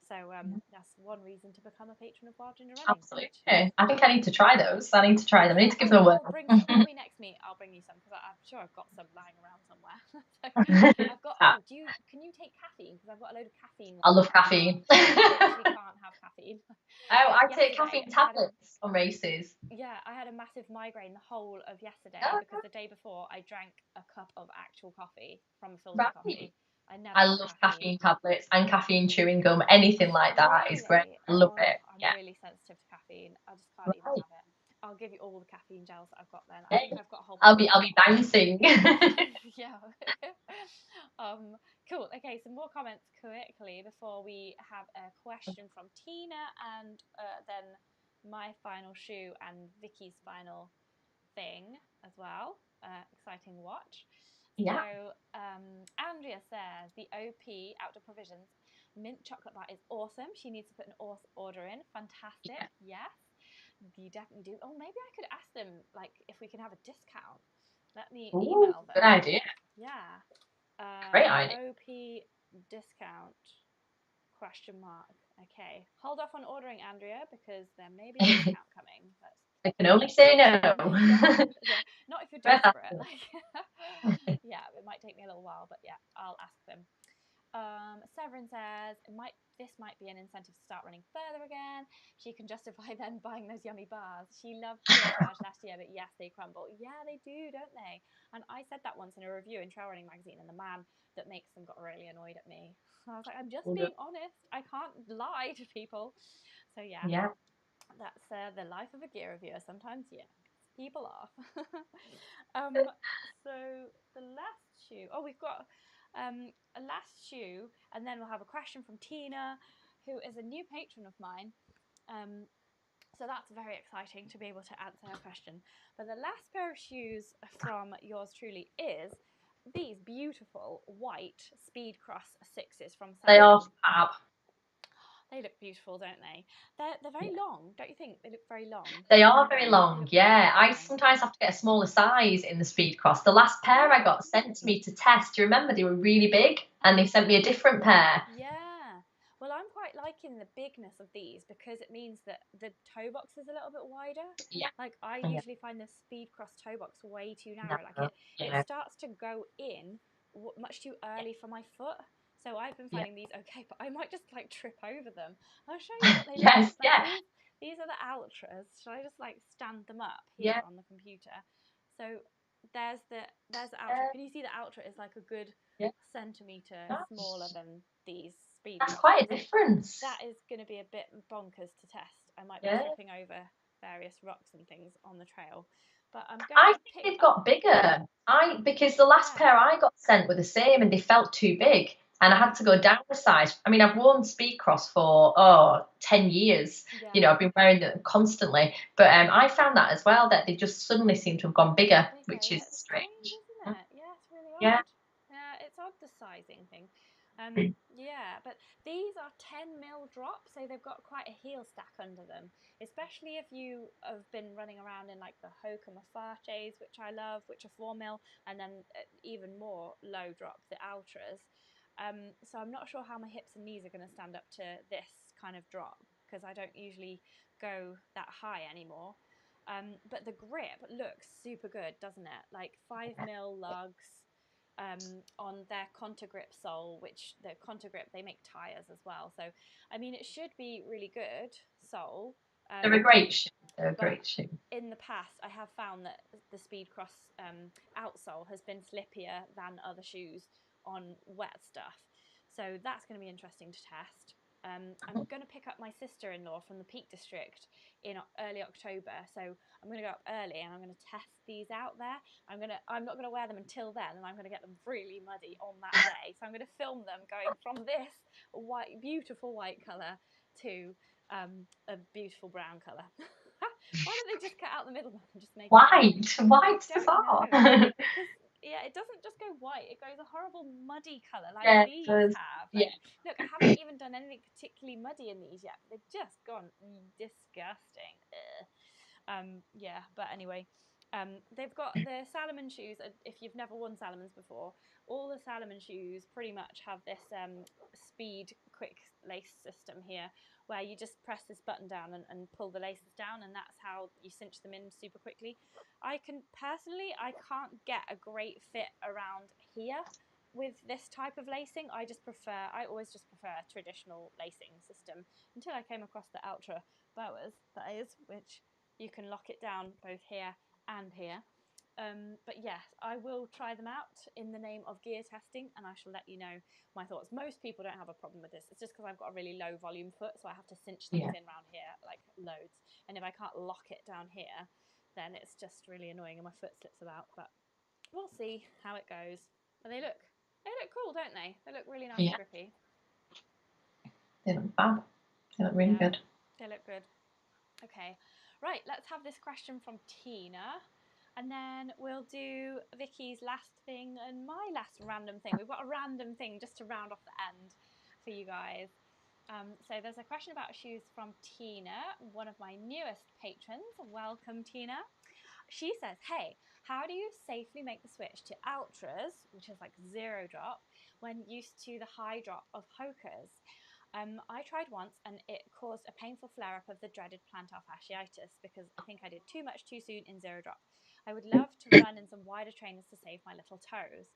So that's one reason to become a patron of Wild Ginger Running. Absolutely. I think I need to try those. I need to try them. I need to give them a whirl. When we next meet, I'll bring you some because I'm sure I've got some lying around somewhere. So I've got. Oh, can you take caffeine? Because I've got a load of caffeine. I love caffeine. I literally can't have caffeine. Oh, I take caffeine tablets on races. Yeah, I had a massive migraine the whole of yesterday because the day before I drank a cup of actual coffee from a filter coffee. I love caffeine tablets and caffeine chewing gum. Anything like that is great. I love it. I'm really sensitive to caffeine. I just can't even have it. I'll give you all the caffeine gels that I've got then. I think I've got a whole. I'll be bouncing. Yeah. Cool. Okay, some more comments quickly before we have a question from Tina and then my final shoe and Vicky's final thing as well. Exciting watch. Yeah. So Andrea says the OP Outdoor Provisions mint chocolate bar is awesome. She needs to put an order in. Fantastic. Yes, you definitely do. Oh, maybe I could ask them like if we can have a discount. Let me email them. Good idea. Yeah. Great idea. OP discount ? Okay, hold off on ordering, Andrea, because there may be a discount coming. I can only say no. Not if you're desperate. Yeah, it might take me a little while, but yeah, I'll ask them. Severin says this might be an incentive to start running further again. She can justify then buying those yummy bars. She loved Coros last year, but yes, they crumble. Yeah, they do, don't they? And I said that once in a review in Trail Running Magazine, and the man that makes them got really annoyed at me. I was like, I'm just being honest. I can't lie to people. So yeah. That's the life of a gear reviewer. Sometimes, yeah, people off. So the last shoe. Oh, we've got a last shoe, and then we'll have a question from Tina, who is a new patron of mine. So that's very exciting to be able to answer her question. But the last pair of shoes from yours truly is these beautiful white Speedcross 6s from Salomon. They are fab. They look beautiful, don't they? They're very long, don't you think? They look very long. They are very long, yeah. I sometimes have to get a smaller size in the Speedcross. The last pair I got sent to me to test, do you remember? They were really big, and they sent me a different pair. Yeah. Well, I'm quite liking the bigness of these because it means that the toe box is a little bit wider. Yeah. Like I usually find the Speedcross toe box way too narrow. Like it starts to go in much too early for my foot. So I've been finding these okay, but I might just like trip over them. I'll show you what they look like. These are the Altras. Should I just like stand them up here on the computer? So there's the Altra. Can you see the Altra is like a good centimetre smaller than these Speed. That's quite a difference. That is going to be a bit bonkers to test. I might be tripping over various rocks and things on the trail. But I think they've got bigger. Because the last pair I got sent were the same and they felt too big. And I had to go down a size. I mean, I've worn Speedcross for 10 years. Yeah. You know, I've been wearing them constantly. But I found that as well, that they just suddenly seem to have gone bigger, which is strange. Isn't it? Yeah, it's really odd. Yeah, it's odd, the sizing thing. Yeah, but these are 10 mil drops, so they've got quite a heel stack under them, especially if you have been running around in like the Hoka Mafates, which I love, which are 4 mil, and then even more low drop, the Altras. So I'm not sure how my hips and knees are going to stand up to this kind of drop because I don't usually go that high anymore. But the grip looks super good, doesn't it? Like 5 mil lugs on their Conta Grip sole, which the Conta Grip, they make tires as well. So, I mean, it should be really good sole. They're a great shoe. In the past, I have found that the Speedcross outsole has been slippier than other shoes on wet stuff. So that's going to be interesting to test. I'm going to pick up my sister-in-law from the Peak District in early October. So I'm going to go up early and I'm going to test these out there. I'm not going to wear them until then, and I'm going to get them really muddy on that day. So I'm going to film them going from this beautiful white colour to a beautiful brown colour. Why don't they just cut out the middle and just make White I bizarre. don't know. Because yeah, it doesn't just go white; it goes a horrible muddy color like Yeah, it these does. have. Yeah, Like, look, I haven't even done anything particularly muddy in these yet. They've just gone disgusting. Ugh. Yeah, but anyway, they've got the Salomon shoes. If you've never worn Salomons before, all the Salomon shoes pretty much have this speed quick lace system here, where you just press this button down and pull the laces down, and that's how you cinch them in super quickly. I can't get a great fit around here with this type of lacing. I always just prefer a traditional lacing system until I came across the Altra boas, that is, which you can lock it down both here and here. But yes, I will try them out in the name of gear testing, and I shall let you know my thoughts. Most people don't have a problem with this. It's just because I've got a really low volume foot, so I have to cinch things in around here like loads. And if I can't lock it down here, then it's just really annoying and my foot slips about. But we'll see how it goes. But they look cool, don't they? They look really nice and grippy. They look fab. They look really good. They look good. Okay, right, let's have this question from Tina, and then we'll do Vicky's last thing and my last random thing. We've got a random thing just to round off the end for you guys. So there's a question about shoes from Tina, one of my newest patrons. Welcome, Tina. She says, hey, how do you safely make the switch to Altras, which is like zero drop, when used to the high drop of Hokas? I tried once and it caused a painful flare-up of the dreaded plantar fasciitis because I think I did too much too soon in zero drop. I would love to run in some wider trainers to save my little toes.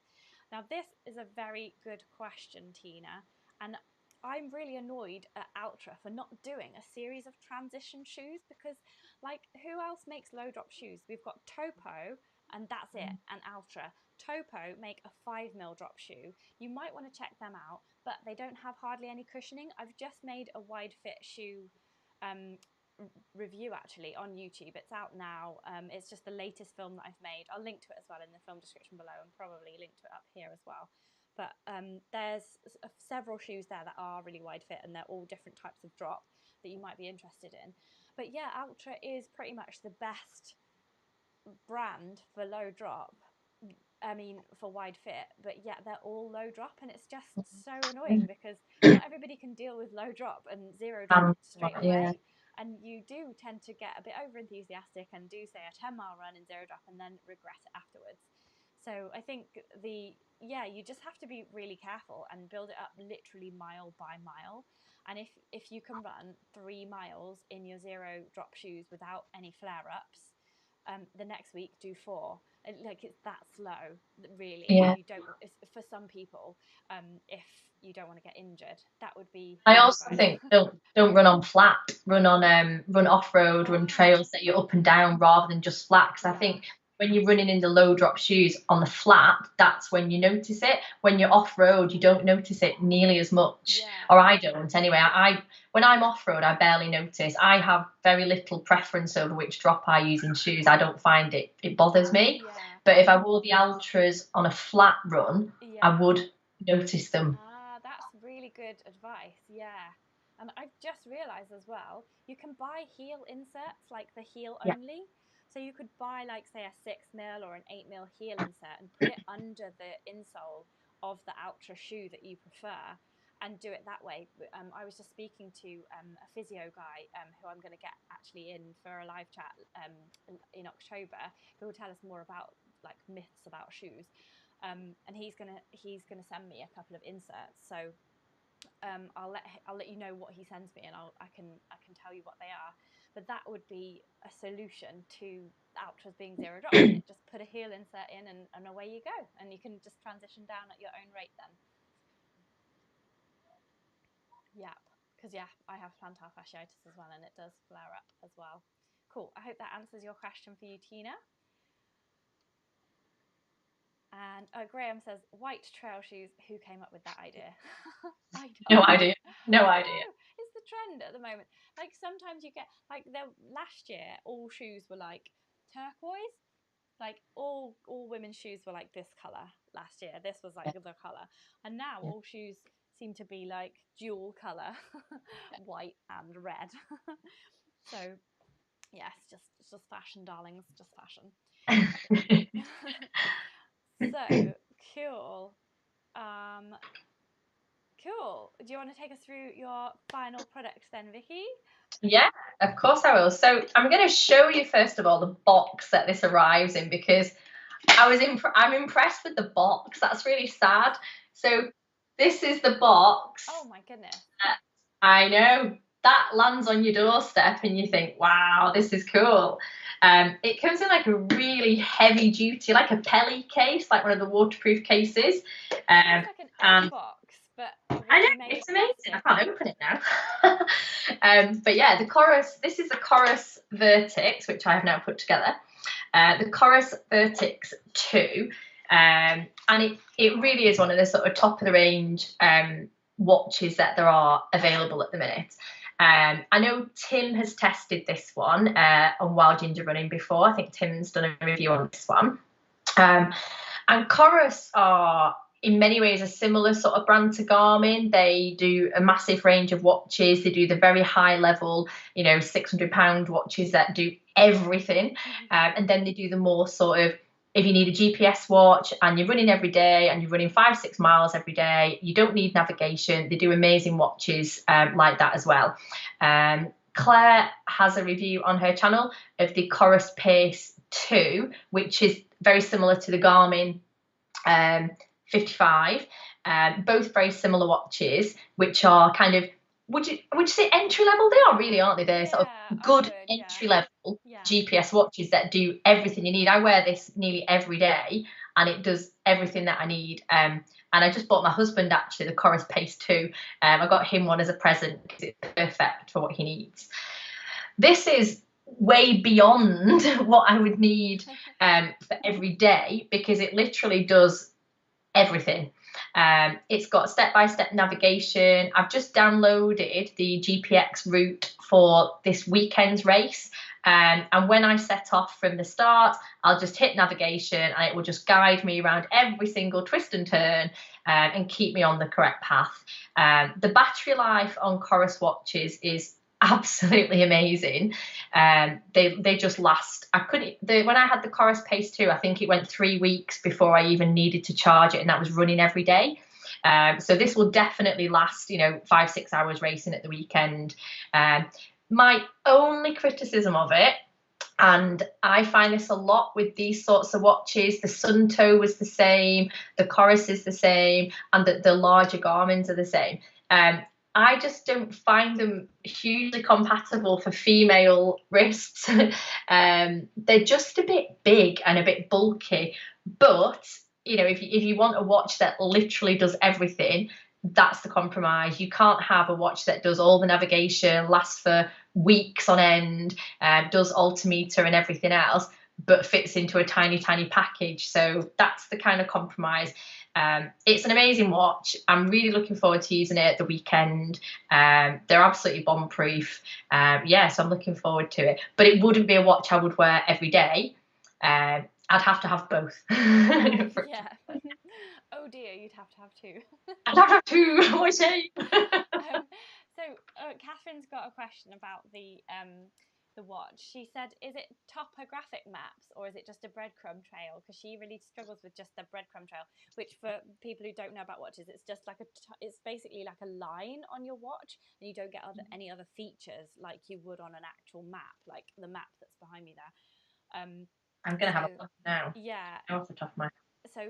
Now, this is a very good question, Tina, and I'm really annoyed at Altra for not doing a series of transition shoes because, like, who else makes low drop shoes? We've got Topo, and that's it, and Altra. Topo make a 5mm drop shoe. You might want to check them out, but they don't have hardly any cushioning. I've just made a wide fit shoe review actually on YouTube. It's out now. It's just the latest film that I've made. I'll link to it as well in the film description below, and probably link to it up here as well. But there's several shoes there that are really wide fit, and they're all different types of drop that you might be interested in. But yeah, Altra is pretty much the best brand for low drop. I mean, for wide fit, but yeah, they're all low drop, and it's just so annoying because not everybody can deal with low drop and zero drop straight away. And you do tend to get a bit over enthusiastic and do say a 10-mile run in zero drop and then regret it afterwards. So I think you just have to be really careful and build it up literally mile by mile. And if you can run 3 miles in your zero drop shoes without any flare ups, the next week do 4. Like, it's that slow, really. Yeah. You don't. For some people, if you don't want to get injured, that would be. I also think don't run on flat. Run off road, run trails that you're up and down rather than just flat. Because I think when you're running in the low drop shoes on the flat, that's when you notice it. When you're off road, you don't notice it nearly as much, or I don't anyway. I when I'm off road, I barely notice. I have very little preference over which drop I use in shoes. I don't find it bothers me. But if I wore the Altras on a flat run, I would notice them. That's really good advice. Yeah. And I've just realized as well, you can buy heel inserts, like the heel only. So you could buy, like, say, a 6mm or an 8mm heel insert and put it under the insole of the Altra shoe that you prefer and do it that way. I was just speaking to a physio guy who I'm going to get actually in for a live chat in October, who will tell us more about, like, myths about shoes. And he's gonna send me a couple of inserts. So I'll let you know what he sends me, and I can tell you what they are. But that would be a solution to Altras being zero drop. Just put a heel insert in, and away you go, and you can just transition down at your own rate then. Yeah, because I have plantar fasciitis as well, and it does flare up as well. Cool. I hope that answers your question for you, Tina. And Graham says, white trail shoes. Who came up with that idea? No idea. No idea. It's the trend at the moment. Like, sometimes you get, like, last year, all shoes were like turquoise. Like, all women's shoes were like this color last year. This was like the color. And now all shoes seem to be like dual color, white and red. So Yes, it's just fashion, darlings, just fashion. Yeah. So cool. Um, cool. Do you want to take us through your final product then, Vicky? Yeah, of course I will. So I'm going to show you first of all the box that this arrives in, because I'm impressed with the box. That's really sad. So this is the box. Oh my goodness. I know, that lands on your doorstep and you think, wow, this is cool. It comes in like a really heavy duty, like a Pelly case, like one of the waterproof cases. It's like an egg And box, but I know, obviously made it's of amazing. I plastic. can't open it now. But yeah, this is the Coros Vertix, which I have now put together. The Coros Vertix 2. And it really is one of the sort of top of the range watches that there are available at the minute. I know Tim has tested this one on Wild Ginger Running before. I think Tim's done a review on this one. And Coros are in many ways a similar sort of brand to Garmin. They do a massive range of watches. They do the very high level, £600 watches that do everything. And then they do the more sort of, if you need a GPS watch and you're running every day and you're running 5-6 miles every day, you don't need navigation. They do amazing watches like that as well. Claire has a review on her channel of the Coros Pace 2, which is very similar to the Garmin 55. Both very similar watches, which are kind of, would you say entry level? They are really, aren't they? They're sort of good entry level GPS watches that do everything you need. I wear this nearly every day and it does everything that I need. And I just bought my husband actually the Coros Pace 2. I got him one as a present because it's perfect for what he needs. This is way beyond what I would need for every day, because it literally does everything. It's got step-by-step navigation. I've just downloaded the GPX route for this weekend's race. And when I set off from the start, I'll just hit navigation and it will just guide me around every single twist and turn and keep me on the correct path. The battery life on Coros watches is absolutely amazing. They just last. When I had the Coros Pace 2, I think it went 3 weeks before I even needed to charge it, and that was running every day. So this will definitely last 5-6 hours racing at the weekend. My only criticism of it, and I find this a lot with these sorts of watches, the Sunto was the same, the Coros is the same, and the larger Garmins are the same. I just don't find them hugely compatible for female wrists. They're just a bit big and a bit bulky. But, if you want a watch that literally does everything, that's the compromise. You can't have a watch that does all the navigation, lasts for weeks on end, does altimeter and everything else, but fits into a tiny, tiny package. So that's the kind of compromise. It's an amazing watch. I'm really looking forward to using it at the weekend. They're absolutely bomb-proof. So I'm looking forward to it. But it wouldn't be a watch I would wear every day. I'd have to have both. Yeah. Oh dear, you'd have to have two. I'd have to have two. What a shame. So Catherine's got a question about the watch. She said, is it topographic maps or is it just a breadcrumb trail? Because she really struggles with just the breadcrumb trail, which for people who don't know about watches, it's just like it's basically like a line on your watch, and you don't get any other features like you would on an actual map, like the map that's behind me there. I'm gonna have a look now. Yeah. Off the top of my head. So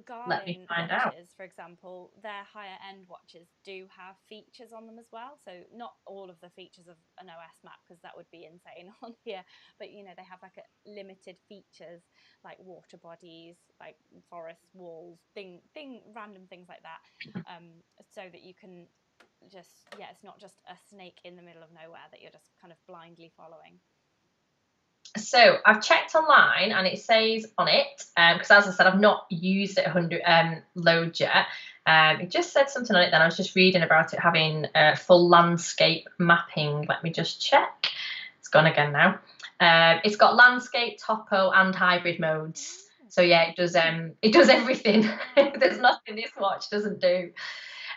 Garmin watches, for example, their higher end watches do have features on them as well. So not all of the features of an OS map, because that would be insane on here. But they have like a limited features like water bodies, like forest walls, random things like that. So that you can just it's not just a snake in the middle of nowhere that you're just kind of blindly following. So I've checked online and it says on it, because as I said, I've not used it 100 loads yet. It just said something on it then. I was just reading about it having full landscape mapping. Let me just check. It's gone again now. It's got landscape, topo, and hybrid modes. So yeah, it does everything. There's nothing this watch doesn't do.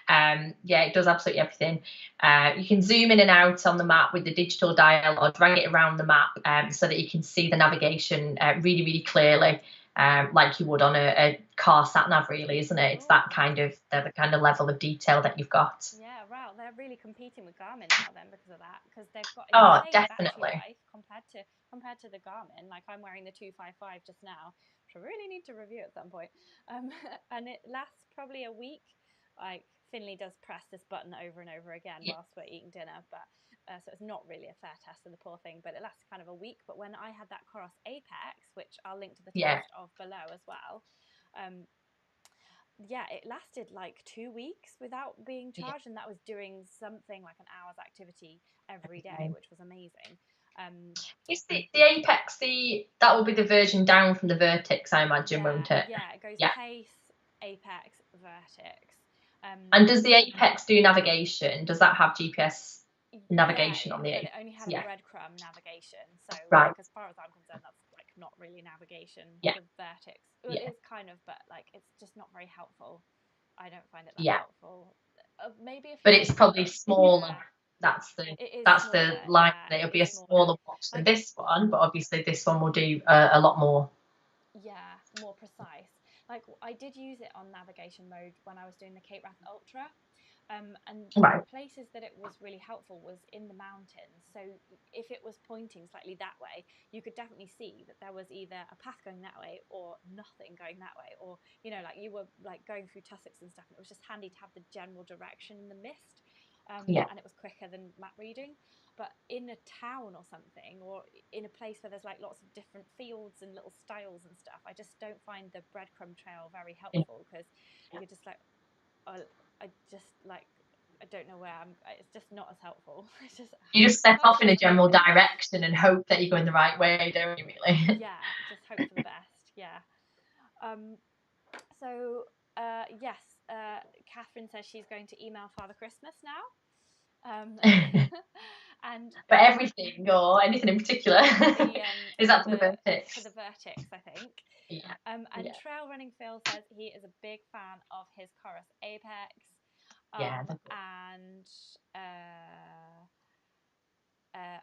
Yeah, it does absolutely everything. You can zoom in and out on the map with the digital dial, or drag it around the map so that you can see the navigation really, really clearly, like you would on a car sat nav, really, isn't it? It's that kind of the kind of level of detail that you've got. Yeah, wow, they're really competing with Garmin now then because of that, because they've got Oh, insane battery definitely. life compared to the Garmin. Like I'm wearing the 255 just now, which I really need to review at some point. And it lasts probably a week. Like Finley does press this button over and over again Yeah. whilst we're eating dinner, but so it's not really a fair test of the poor thing, but it lasts kind of a week. But when I had that Coros Apex, which I'll link to the Yeah. test of below as well, yeah, it lasted like 2 weeks without being Yeah. charged, and that was doing something like an hour's activity every day, which was amazing. Is the Apex that will be the version down from the Vertix, I imagine, Yeah, won't it? yeah, it goes Yeah. Pace, Apex, Vertix. And does the Apex do navigation? Does that have GPS Yeah, navigation on the but Apex? it only had a Yeah. breadcrumb navigation. So, Right. like, as far as I'm concerned, that's like not really navigation. Yeah. The Vertix, well, it Yeah. is kind of, but like, it's just not very helpful. I don't find it that Yeah. helpful. Maybe if But you're it's probably smaller. yeah, That's it is the smaller. line. Yeah, That it'll it be is a smaller. smaller watch than Like, this one, but obviously this one will do a lot more. yeah, more precise. Like, I did use it on navigation mode when I was doing the Cape Wrath Ultra. And the Right. places that it was really helpful was in the mountains. So if it was pointing slightly that way, you could definitely see that there was either a path going that way or nothing going that way. Or, you know, like you were like going through tussocks and stuff, and it was just handy to have the general direction in the mist. Yeah. And it was quicker than map reading. But in a town or something, or in a place where there's like lots of different fields and little styles and stuff, I just don't find the breadcrumb trail very helpful, because you're just like, I just like, I don't know where I'm. It's just not as helpful. It's just You just set hard off to in a explain. general direction and hope that you're going the right way, don't you? Really? Yeah, just hope for the best. Yeah. Um. So, yes. Catherine says she's going to email Father Christmas now. And But everything or anything in particular? the Is that for the Vertix? for the Vertix, I think. Yeah. And Yeah. Trail Running Phil says he is a big fan of his Coros Apex. Yeah. And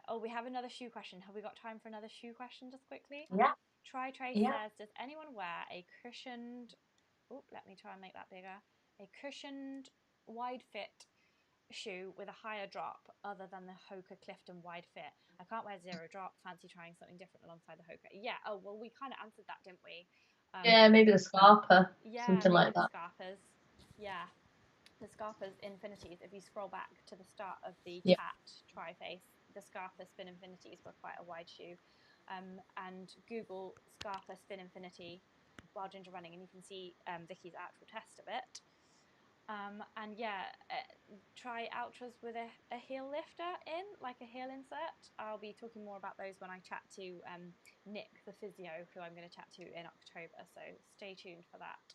oh, we have another shoe question. Have we got time for another shoe question just quickly? Yeah. Try Trace Yeah. says, does anyone wear a cushioned, oh, let me try and make that bigger, a cushioned wide fit shoe with a higher drop other than the Hoka Clifton wide fit? I can't wear zero drop. Fancy trying something different alongside the Hoka. Yeah. Oh, well, we kind of answered that, didn't we? Yeah, maybe the Scarpa, Yeah, something maybe like the that. Scarpas. Yeah, the Scarpa's Infinities. If you scroll back to the start of the Yeah. chat tri-face, the Scarpa Spin Infinities were quite a wide shoe. And Google Scarpa Spin Infinity while ginger running, and you can see Vicky's actual test of it. And yeah, try Altras with a heel lifter in, like a heel insert. I'll be talking more about those when I chat to Nick, the physio, who I'm going to chat to in October, so stay tuned for that.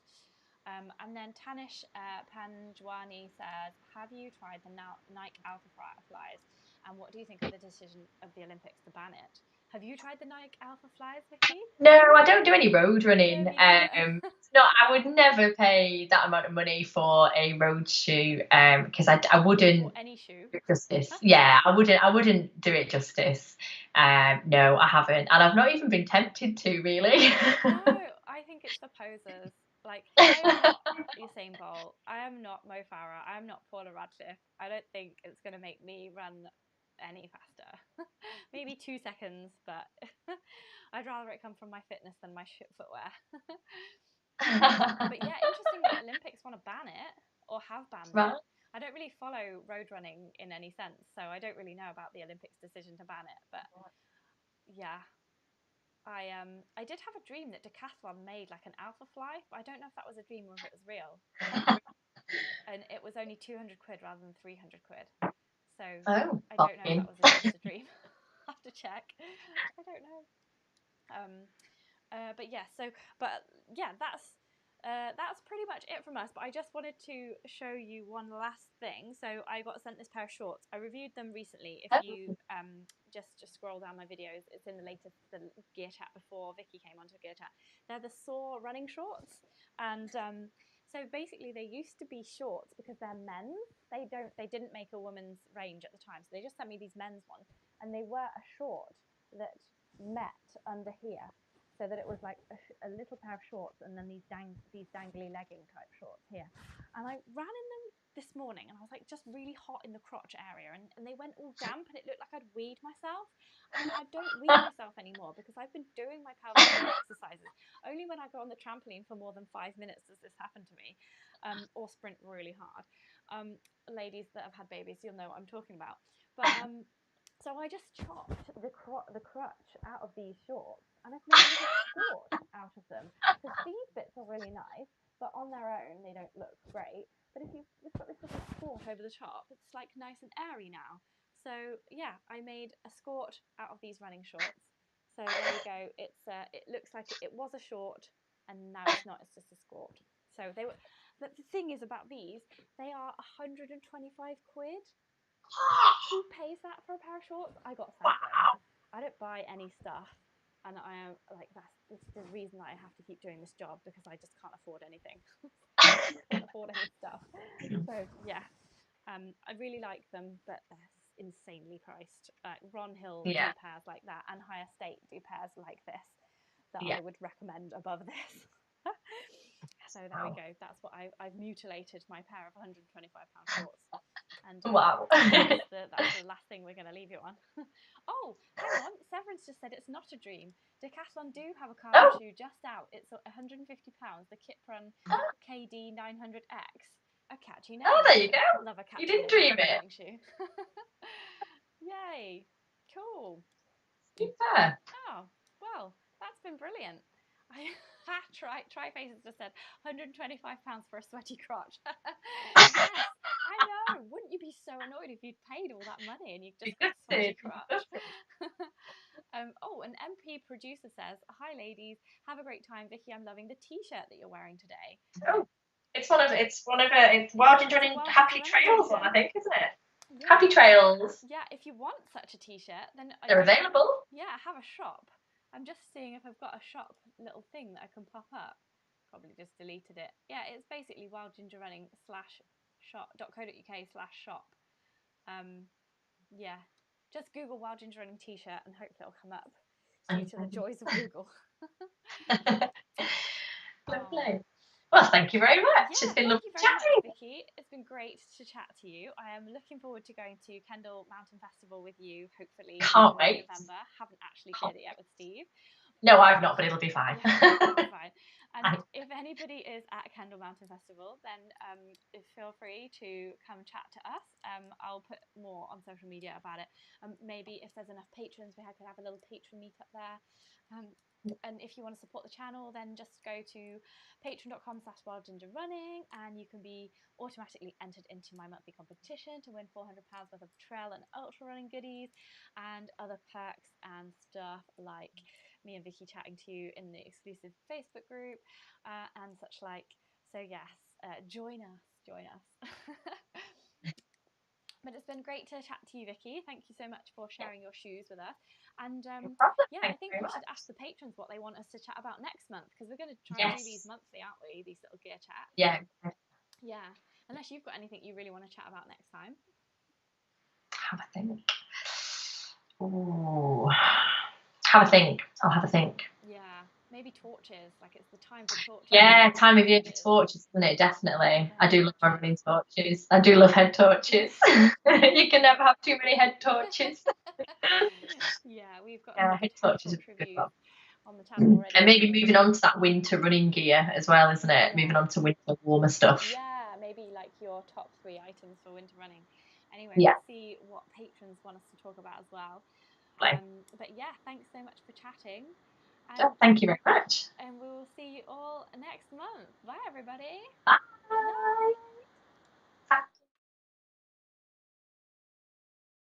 And then Tanish Panjwani says, have you tried the Nike Alpha Flies? And what do you think of the decision of the Olympics to ban it? Have you tried the Nike Alpha Flies, Vicky? No, I don't do any road running. No, me neither. No, I would never pay that amount of money for a road shoe because I wouldn't Or any shoe. do it justice. Yeah, I wouldn't do it justice. No, I haven't, and I've not even been tempted to really. No, I think it's for posers. Like, I am not Usain Bolt. I am not Mo Farah. I am not Paula Radcliffe. I don't think it's going to make me run any faster. Maybe 2 seconds, but I'd rather it come from my fitness than my footwear. But yeah, interesting that Olympics want to ban it or have banned Right. it. I don't really follow road running in any sense, so I don't really know about the Olympics decision to ban it. But yeah, I did have a dream that Decathlon made like an Alpha Fly, but I don't know if that was a dream or if it was real. And it was only 200 quid rather than 300 quid. So Oh, I don't know if that was just a dream. I'll have to check. I don't know. But yeah, that's pretty much it from us. But I just wanted to show you one last thing. So I got sent this pair of shorts. I reviewed them recently. If you just scroll down my videos, it's in the gear chat before Vicky came onto the gear chat. They're the Soar running shorts, and So basically, they used to be shorts because they're men's. They didn't make a women's range at the time, so they just sent me these men's ones, and they were a short that met under here, so that it was like a little pair of shorts, and then these dangly legging type shorts here. And I ran in them this morning, and I was like just really hot in the crotch area, and they went all damp, and it looked like I'd weed myself. And I don't weed myself anymore because I've been doing my pelvic floor exercises. Only when I go on the trampoline for more than 5 minutes does this happen to me, or sprint really hard. Ladies that have had babies, you'll know what I'm talking about. But so I just chopped the crutch out of these shorts, and I've made a little skirt out of them. Because these bits are really nice, but on their own they don't look great. But if you've got this little skirt over the top, it's like nice and airy now. So yeah, I made a skirt out of these running shorts. So there you go. It looks like it was a short, and now it's not. It's just a skirt. So they were. But the thing is about these, they are 125 quid. Who pays that for a pair of shorts? I got sent them. I don't buy any stuff, and I am like this is the reason that I have to keep doing this job, because I just can't afford anything. Can't afford any stuff. So yeah, I really like them, but they're insanely priced. Ron Hill do pairs like that, and High Estate do pairs like this that I would recommend above this. So there we go. That's what I've mutilated my pair of £125 shorts. And that's the last thing we're going to leave you on. Oh, hang on. Severance just said it's not a dream. Decathlon do have a carbon shoe just out. It's £150. The Kiprun KD 900X. A catchy name. Oh, there you go. Love a catchy You didn't dream it. Shoe. Yay. Cool. Super. Oh, well, that's been brilliant. Tri-Faces just said £125 for a sweaty crotch. Yes, I know. Wouldn't you be so annoyed if you'd paid all that money and you just got a sweaty crotch? Oh, an MP producer says, "Hi ladies, have a great time. Vicky, I'm loving the t-shirt that you're wearing today." Oh, it's Wild Ginger Running Happy Trails one, I think, isn't it? Yeah. Happy Trails. Yeah, if you want such a t-shirt, then they're available. Yeah, have a shop. I'm just seeing if I've got a shop little thing that I can pop up. Probably just deleted it. Yeah, it's basically wildgingerrunning.co.uk/shop. Yeah, just Google Wild Ginger Running t-shirt and hopefully it'll come up. Due to the joys of Google. Lovely. Well, thank you very much. Yeah, it's been lovely chatting. Much, Vicky. It's been great to chat to you. I am looking forward to going to Kendal Mountain Festival with you, hopefully Can't wait. November. Haven't actually cleared it yet with Steve. No, I've not, but it'll be fine. Yeah, it'll be fine. And if anybody is at Kendal Mountain Festival, then feel free to come chat to us. I'll put more on social media about it. Maybe if there's enough patrons, we could have a little patron meetup there. And if you want to support the channel, then just go to patreon.com/wildgingerrunning, and you can be automatically entered into my monthly competition to win £400 worth of trail and ultra running goodies and other perks and stuff, like me and Vicky chatting to you in the exclusive Facebook group and such like. So yes, join us. But it's been great to chat to you, Vicky. Thank you so much for sharing your shoes with us. And yeah, I think we should ask the patrons what they want us to chat about next month, because we're going to try and do these monthly, aren't we? These little gear chats. Yeah. Yeah. Unless you've got anything you really want to chat about next time. Have a think. Ooh. Have a think. I'll have a think. Yeah. Maybe torches. Like, it's the time for torches. Yeah, time of year for torches, isn't it? Definitely. I do love my running torches. I do love head torches. You can never have too many head torches. Yeah, we've got head torches reviews on the channel already. And maybe moving on to that winter running gear as well, isn't it? Yeah. Moving on to winter warmer stuff. Yeah, maybe like your top 3 items for winter running. Anyway, we'll see what patrons want us to talk about as well. But yeah, thanks so much for chatting. Thank you very much. And we will see you all next month. Bye, everybody. Bye. Bye.